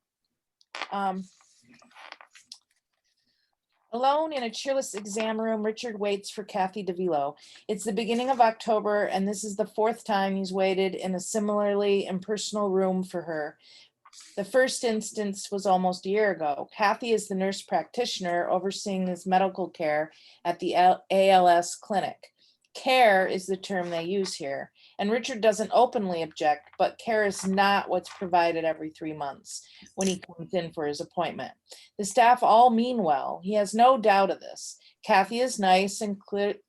Alone in a cheerless exam room, Richard waits for Kathy DeVilo. It's the beginning of October, and this is the 4th time he's waited in a similarly impersonal room for her. The first instance was almost a year ago. Kathy is the nurse practitioner overseeing his medical care at the ALS clinic. Care is the term they use here, and Richard doesn't openly object, but care is not what's provided every 3 months when he comes in for his appointment. The staff all mean well. He has no doubt of this. Kathy is nice and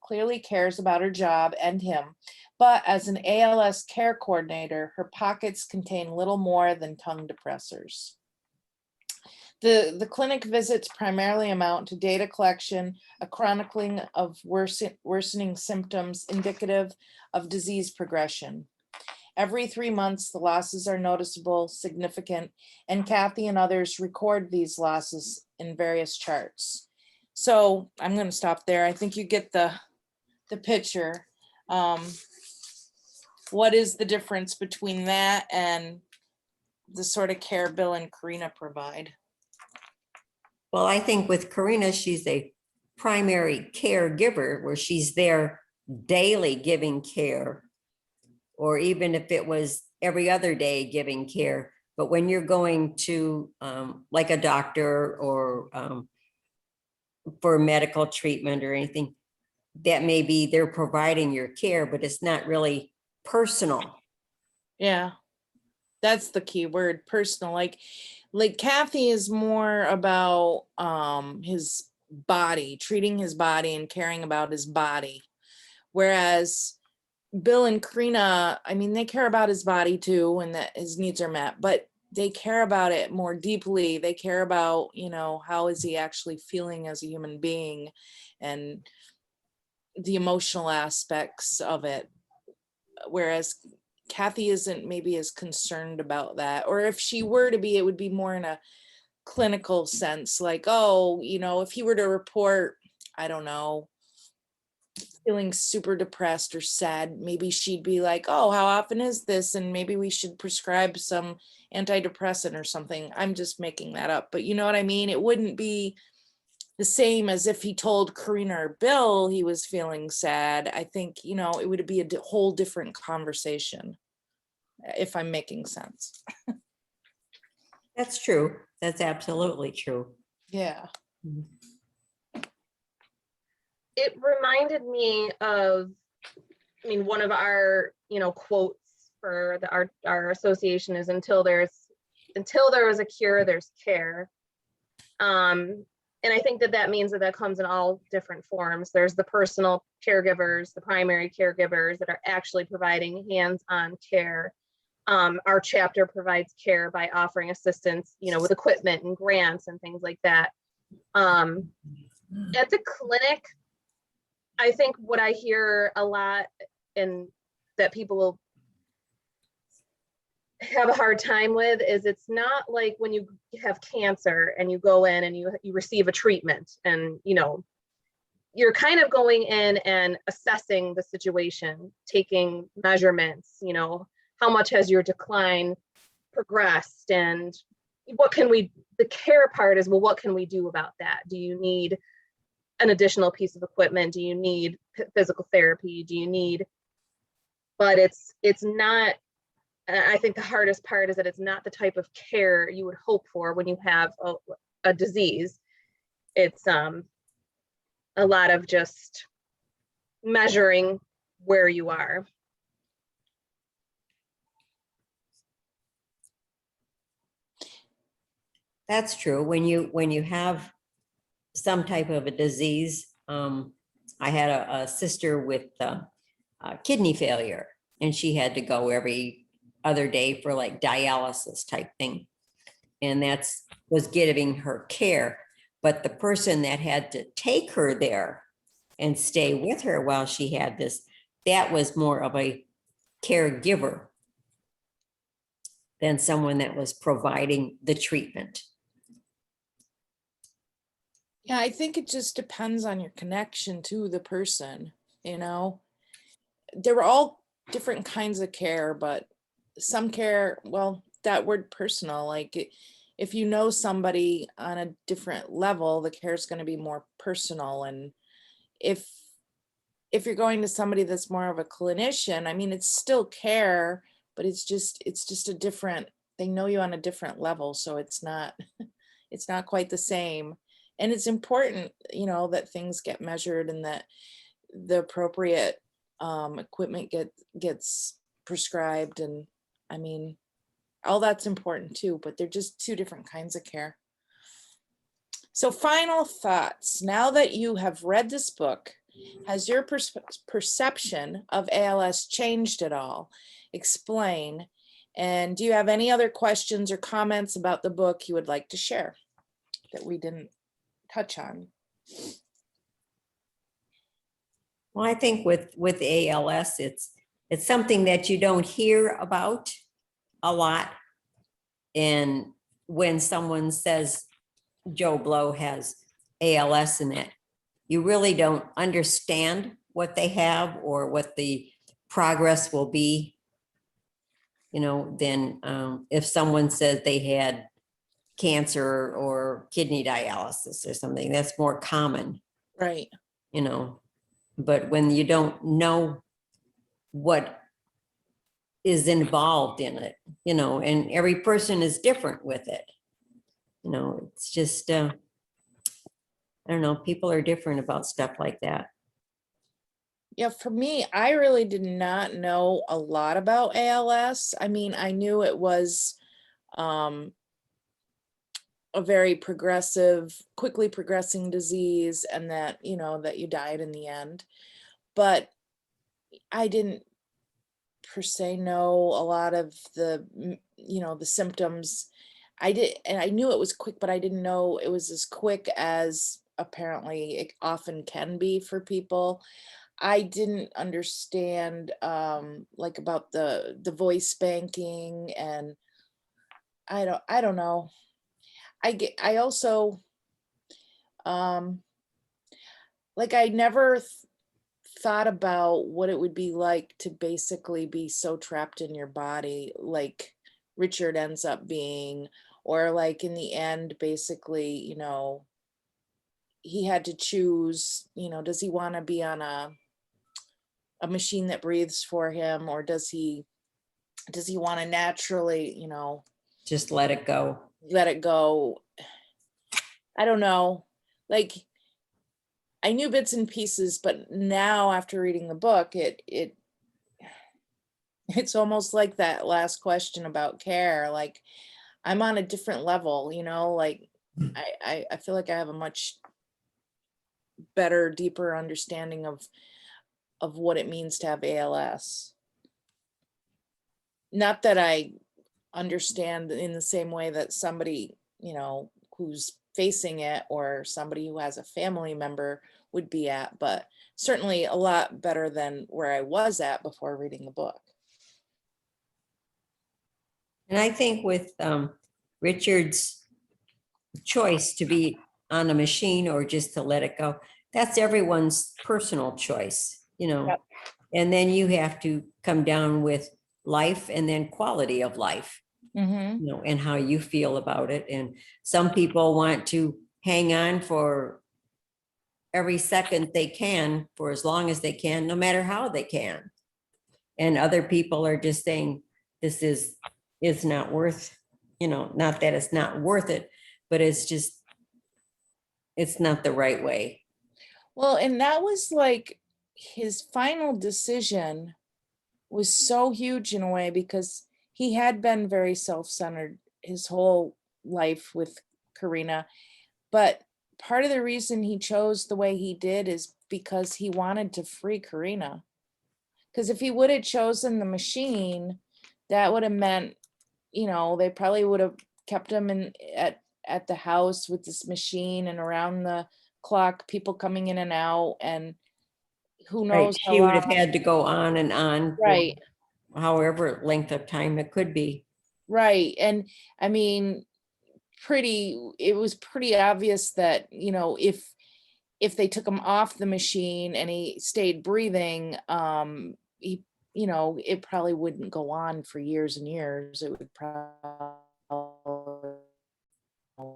clearly cares about her job and him, but as an ALS care coordinator, her pockets contain little more than tongue depressors. The clinic visits primarily amount to data collection, a chronicling of worsening symptoms indicative of disease progression. Every 3 months, the losses are noticeable, significant, and Kathy and others record these losses in various charts. So I'm going to stop there. I think you get the picture. what is the difference between that and the sort of care Bill and Karina provide? Well, I think with Karina, she's a primary caregiver where she's there daily giving care, or even if it was every other day giving care. But when you're going to like a doctor or for medical treatment or anything, that may be they're providing your care, but it's not really personal. Yeah, that's the key word, personal. Like Kathy is more about his body, treating his body and caring about his body. Whereas Bill and Karina, I mean, they care about his body too, and that his needs are met, but they care about it more deeply. They care about, you know, how is he actually feeling as a human being and the emotional aspects of it. Whereas Kathy isn't maybe as concerned about that. Or if she were to be, it would be more in a clinical sense, like, oh, you know, if he were to report, I don't know, feeling super depressed or sad, maybe she'd be like, oh, how often is this? And maybe we should prescribe some antidepressant or something. I'm just making that up, but you know what I mean? It wouldn't be the same as if he told Karina or Bill he was feeling sad. I think, you know, it would be a whole different conversation, if I'm making sense. That's true. That's absolutely true. Yeah. It reminded me of, I mean, one of our, you know, quotes for our association is until there is a cure, there's care. And I think that means that comes in all different forms. There's the personal caregivers, the primary caregivers that are actually providing hands-on care. Our chapter provides care by offering assistance, you know, with equipment and grants and things like that. At the clinic, I think what I hear a lot and that people have a hard time with is it's not like when you have cancer and you go in and you receive a treatment and, you know, you're kind of going in and assessing the situation, taking measurements, you know, how much has your decline progressed and the care part is, well, what can we do about that? Do you need an additional piece of equipment? Do you need physical therapy? Do you need, but it's not, I think the hardest part is that it's not the type of care you would hope for when you have a disease. It's a lot of just measuring where you are. That's true. When you have some type of a disease, I had a sister with kidney failure, and she had to go every other day for like dialysis type thing. And was giving her care. But the person that had to take her there and stay with her while she had this, that was more of a caregiver than someone that was providing the treatment. Yeah, I think it just depends on your connection to the person, you know. They were all different kinds of care, but some care, well, that word personal, like if you know somebody on a different level, the care is going to be more personal. And if you're going to somebody that's more of a clinician, I mean, it's still care, but it's just a different, they know you on a different level. So it's not quite the same. And it's important, you know, that things get measured and that the appropriate equipment gets prescribed. And I mean, all that's important too, but they're just two different kinds of care. So final thoughts. Now that you have read this book, has your perception of ALS changed at all? Explain. And do you have any other questions or comments about the book you would like to share that we didn't touch on? Well, I think with ALS, it's something that you don't hear about a lot. And when someone says Joe Blow has ALS in it, you really don't understand what they have or what the progress will be than if someone says they had cancer or kidney dialysis or something. That's more common, Right. but when you don't know what is involved in it, and every person is different with it. It's just, I don't know, people are different about stuff like that. Yeah, for me, I really did not know a lot about ALS. I mean, I knew it was um, a very progressive, quickly progressing disease, and that, that you died in the end. But I didn't per se know a lot of the symptoms. And I knew it was quick, but I didn't know it was as quick as apparently it often can be for people. I didn't understand like about the voice banking, and I don't know. I also um like I never thought about what it would be like to basically be so trapped in your body like Richard ends up being, or like in the end basically, he had to choose, does he want to be on a machine that breathes for him, or does he want to naturally, Just let it go. let it go? I don't know. Like I knew bits and pieces, but now after reading the book, it's almost like that last question about care. Like I'm on a different level, like I feel like I have a much better, deeper understanding of what it means to have ALS. Not that I understand in the same way that somebody, who's facing it or somebody who has a family member would be at, but certainly a lot better than where I was at before reading the book. And I think with Richard's choice to be on a machine or just to let it go, that's everyone's personal choice, Yep. and then you have to come down with life and then quality of life, Mm-hmm. and how you feel about it. And some people want to hang on for every second they can for as long as they can, no matter how they can. And other people are just saying, this is not worth, not that it's not worth it, but it's not the right way. Well, and that was like his final decision was so huge in a way because he had been very self-centered his whole life with Karina. But part of the reason he chose the way he did is because he wanted to free Karina. Because if he would have chosen the machine, that would have meant, they probably would have kept him at the house with this machine and around the clock, people coming in and out, and who Right. knows how She would have long. had to go on and on for Right. however length of time it could be. Right. And I mean, it was pretty obvious that, if they took him off the machine and he stayed breathing, he, it probably wouldn't go on for years and years. It would probably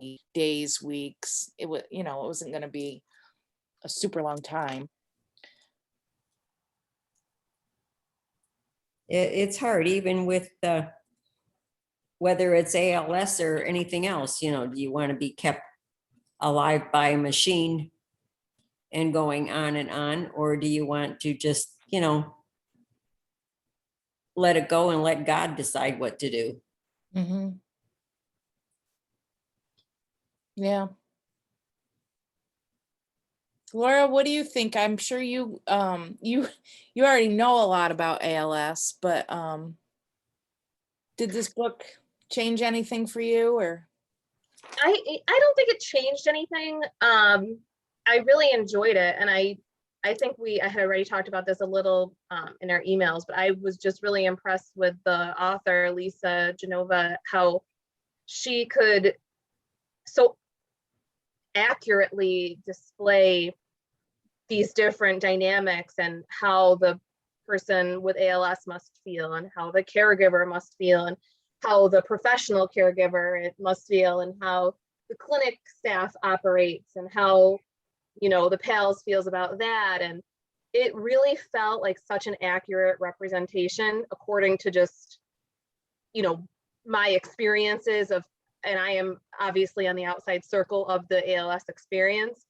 be days, weeks. It would, it wasn't going to be a super long time. It's hard, even with whether it's ALS or anything else, do you want to be kept alive by a machine and going on, or do you want to just, let it go and let God decide what to do? Mm-hmm. Yeah. Laura, what do you think? I'm sure you already know a lot about ALS, but did this book change anything for you, or? I don't think it changed anything. I really enjoyed it, and I think I had already talked about this a little in our emails, but I was just really impressed with the author, Lisa Genova, how she could so accurately display these different dynamics and how the person with ALS must feel, and how the caregiver must feel, and how the professional caregiver must feel, and how the clinic staff operates, and how, you know, the PALS feels about that. And it really felt like such an accurate representation according to just, you know, my experiences of, and I am obviously on the outside circle of the ALS experience,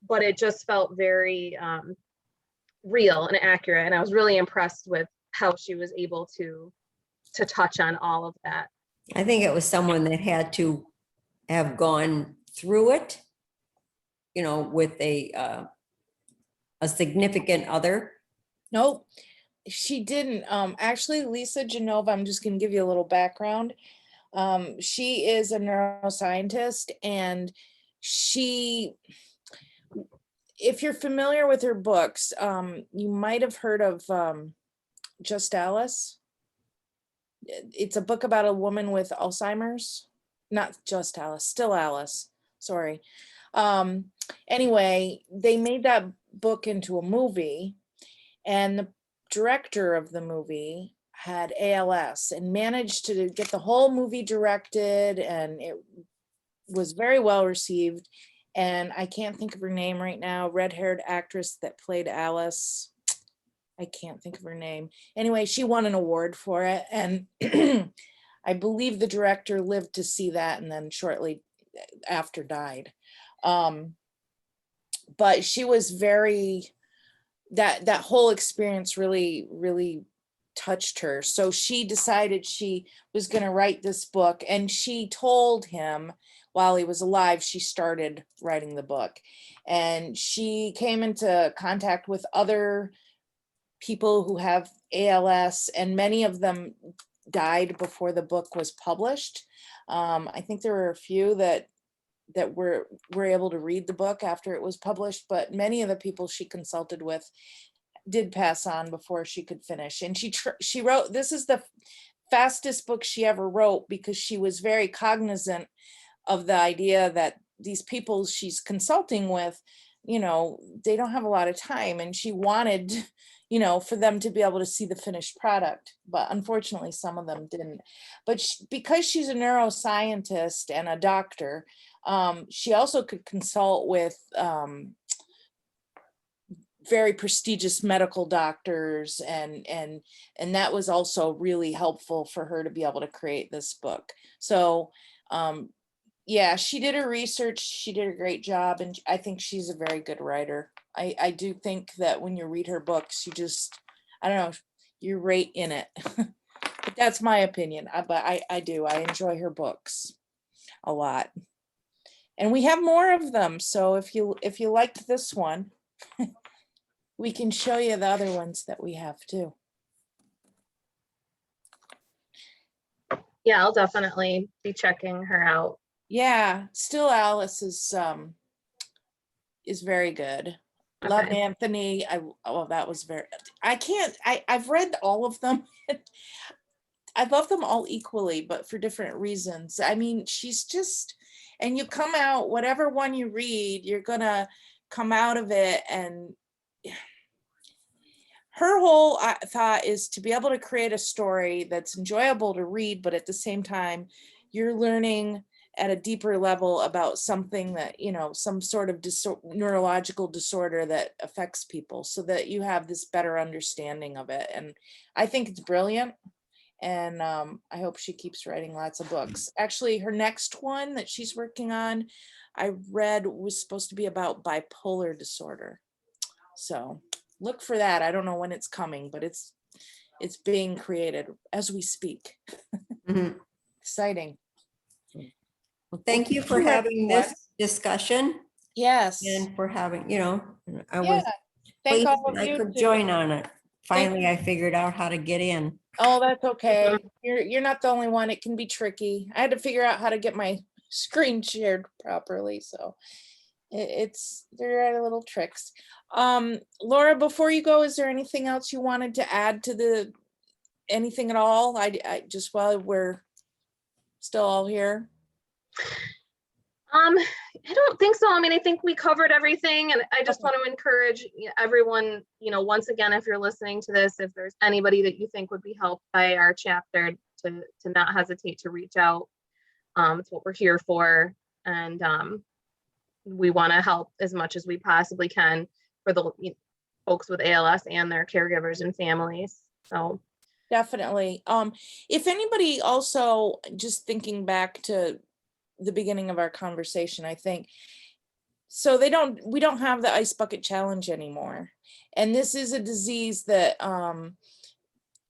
but it just felt very real and accurate. And I was really impressed with how she was able to touch on all of that. I think it was someone that had to have gone through it, you know, with a significant other. Nope, she didn't. Actually, Lisa Genova, I'm just going to give you a little background. She is a neuroscientist, and she, if you're familiar with her books, you might have heard of Just Alice. It's a book about a woman with Alzheimer's. Not Just Alice, Still Alice. Sorry. Anyway, they made that book into a movie, and the director of the movie had ALS and managed to get the whole movie directed, and it was very well received. And I can't think of her name right now, red-haired actress that played Alice. I can't think of her name. Anyway, she won an award for it, and I believe the director lived to see that and then shortly after died. But she was very, that whole experience really touched her. So she decided she was going to write this book, and she told him while he was alive, she started writing the book. And she came into contact with other people who have ALS, and many of them died before the book was published. I think there were a few that were able to read the book after it was published, but many of the people she consulted with did pass on before she could finish. And she wrote, this is the fastest book she ever wrote, because she was very cognizant of the idea that these people she's consulting with, you know, they don't have a lot of time, and she wanted, you know, for them to be able to see the finished product. But unfortunately, some of them didn't. But because she's a neuroscientist and a doctor, she also could consult with very prestigious medical doctors, and that was also really helpful for her to be able to create this book. So yeah, she did her research, she did a great job, and I think she's a very good writer. I do think that when you read her books, you just, I don't know, you're right in it. But that's my opinion. But I do, I enjoy her books a lot. And we have more of them. So if you liked this one, we can show you the other ones that we have too. Yeah, I'll definitely be checking her out. Yeah, Still Alice is very good. Okay. Love Anthony. That was very, I've read all of them. I love them all equally, but for different reasons. I mean, she's just, and you come out, whatever one you read, you're gonna come out of it, and her whole thought is to be able to create a story that's enjoyable to read, but at the same time, you're learning at a deeper level about something that, you know, some sort of neurological disorder that affects people, so that you have this better understanding of it. And I think it's brilliant. And I hope she keeps writing lots of books. Actually, her next one that she's working on, I read, was supposed to be about bipolar disorder. So look for that. I don't know when it's coming, but it's being created as we speak. Mhm. Exciting. Well, thank you for having this discussion, Yes. and for having, you know, I Yeah. was Thank pleased all of I you. could too. join on it. Finally, I figured out how to get in. Oh, that's okay. You're not the only one. It can be tricky. I had to figure out how to get my screen shared properly. So there are little tricks. Laura, before you go, is there anything else you wanted to add to anything at all? I just, while we're still all here. I don't think so. I mean, I think we covered everything, and I just Okay. want to encourage everyone, once again, if you're listening to this, if there's anybody that you think would be helped by our chapter, to not hesitate to reach out. It's what we're here for, and we want to help as much as we possibly can for the folks with ALS and their caregivers and families. So Definitely. If anybody also, just thinking back to the beginning of our conversation, I think, so we don't have the ice bucket challenge anymore. And this is a disease that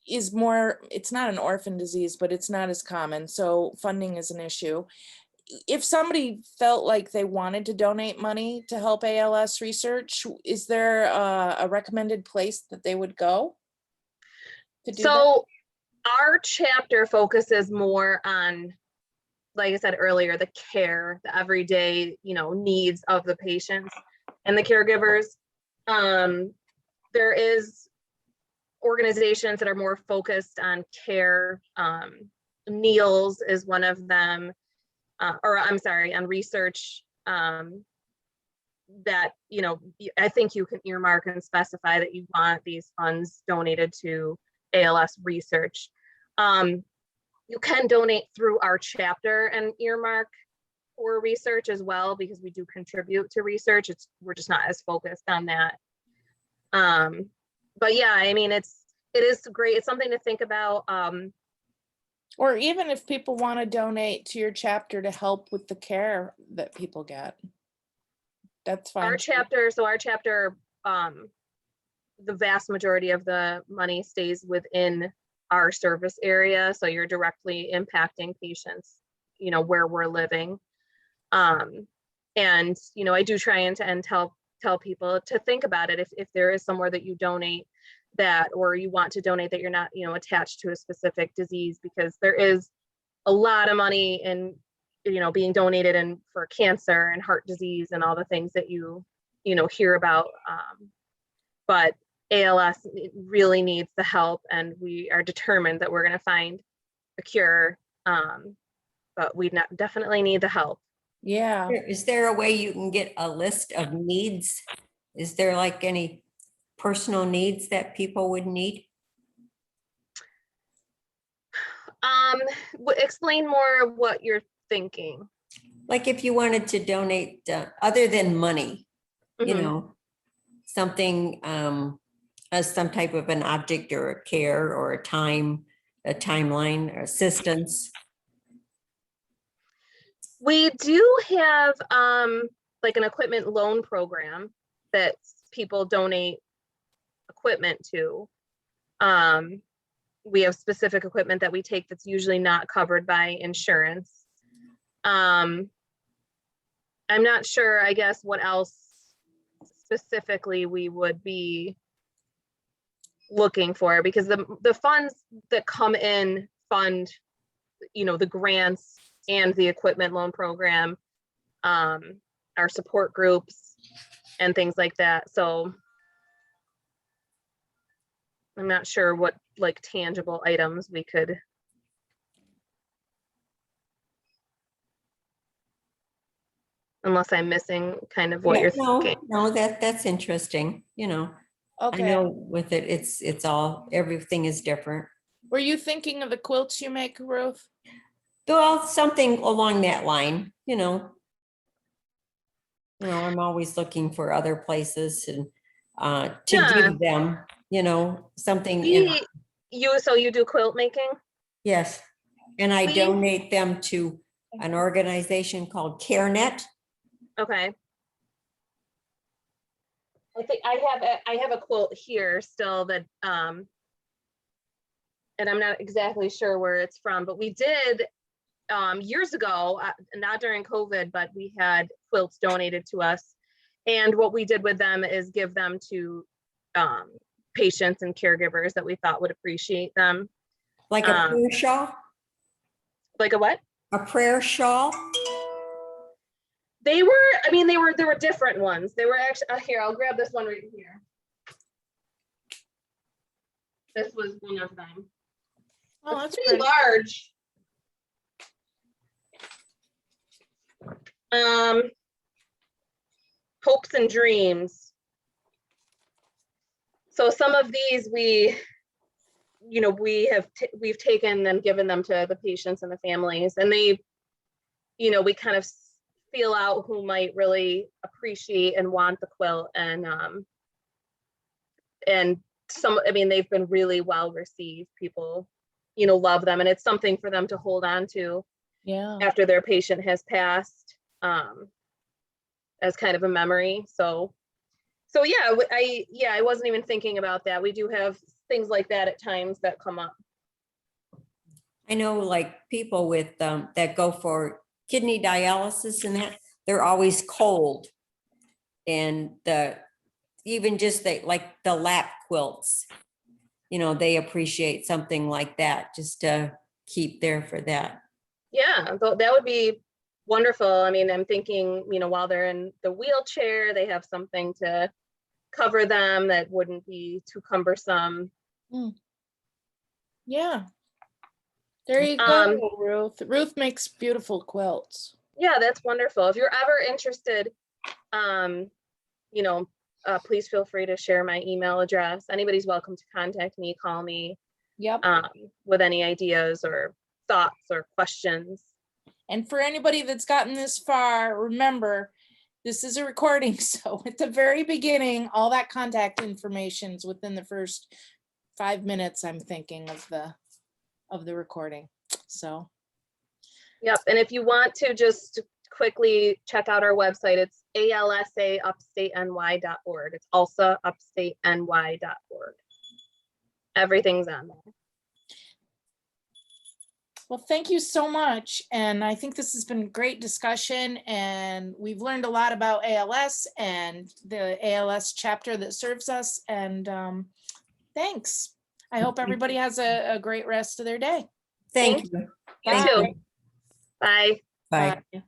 is more, it's not an orphan disease, but it's not as common. So funding is an issue. If somebody felt like they wanted to donate money to help ALS research, is there a recommended place that they would go to do that? So our chapter focuses more on, like I said earlier, the care, the everyday, needs of the patients and the caregivers. There is organizations that are more focused on care. Meals is one of them, or I'm sorry, on research. That, I think you can earmark and specify that you want these funds donated to ALS research. You can donate through our chapter and earmark for research as well, because we do contribute to research. We're just not as focused on that. But yeah, I mean, it is great. It's something to think about. Or even if people want to donate to your chapter to help with the care that people get, that's fine. Our chapter, the vast majority of the money stays within our service area. So you're directly impacting patients, where we're living. And, I do try and tell people to think about it. If there is somewhere that you donate that, or you want to donate that you're not, attached to a specific disease, because there is a lot of money in, being donated and for cancer and heart disease and all the things that you hear about. But ALS really needs the help, and we are determined that we're going to find a cure. But we definitely need the help. Yeah. Is there a way you can get a list of needs? Is there like any personal needs that people would need? Explain more of what you're thinking. Like if you wanted to donate, other than money, something, as some type of an object or a care or a timeline or assistance. We do have like an equipment loan program that people donate equipment to. We have specific equipment that we take that's usually not covered by insurance. I'm not sure, I guess, what else specifically we would be looking for, because the funds that come in fund, the grants and the equipment loan program, our support groups and things like that. So I'm not sure what like tangible items we could. Unless I'm missing kind of what you're thinking. No, that's interesting. I Okay. know with it, it's all, everything is different. Were you thinking of the quilts you make, Ruth? Well, something along that line, I'm always looking for other places and to give them, something. So you do quilt making? Yes. And I donate them to an organization called CareNet. Okay. I think I have a quilt here still that and I'm not exactly sure where it's from, but we did years ago, not during COVID, but we had quilts donated to us. And what we did with them is give them to patients and caregivers that we thought would appreciate them. Like a prayer shawl? Like a what? A prayer shawl? They were different ones. They were actually, here, I'll grab this one right here. This was one of them. Oh, that's pretty large. Hopes and dreams. So some of these we've taken and given them to the patients and the families, and they, we kind of feel out who might really appreciate and want the quilt, and some, I mean, they've been really well received. People, love them, and it's something for them to hold on to after their patient has passed, as kind of a memory. So yeah, I wasn't even thinking about that. We do have things like that at times that come up. I know like people with, that go for kidney dialysis and that, they're always cold. And even just like the lap quilts, they appreciate something like that just to keep there for that. Yeah, that would be wonderful. I mean, I'm thinking, while they're in the wheelchair, they have something to cover them that wouldn't be too cumbersome. Yeah. There you go, Ruth. Ruth makes beautiful quilts. Yeah, that's wonderful. If you're ever interested, please feel free to share my email address. Anybody's welcome to contact me, call me. Yep. With any ideas or thoughts or questions. And for anybody that's gotten this far, remember, this is a recording. So at the very beginning, all that contact information is within the first 5 minutes, I'm thinking, of the recording. So. Yep. And if you want to just quickly check out our website, it's alsaupstateny.org. It's alsaupstateny.org. Everything's on there. Well, thank you so much. And I think this has been a great discussion, and we've learned a lot about ALS and the ALS chapter that serves us. And thanks. I hope everybody has a great rest of their day. Thank you. You too. Bye. Bye. Bye.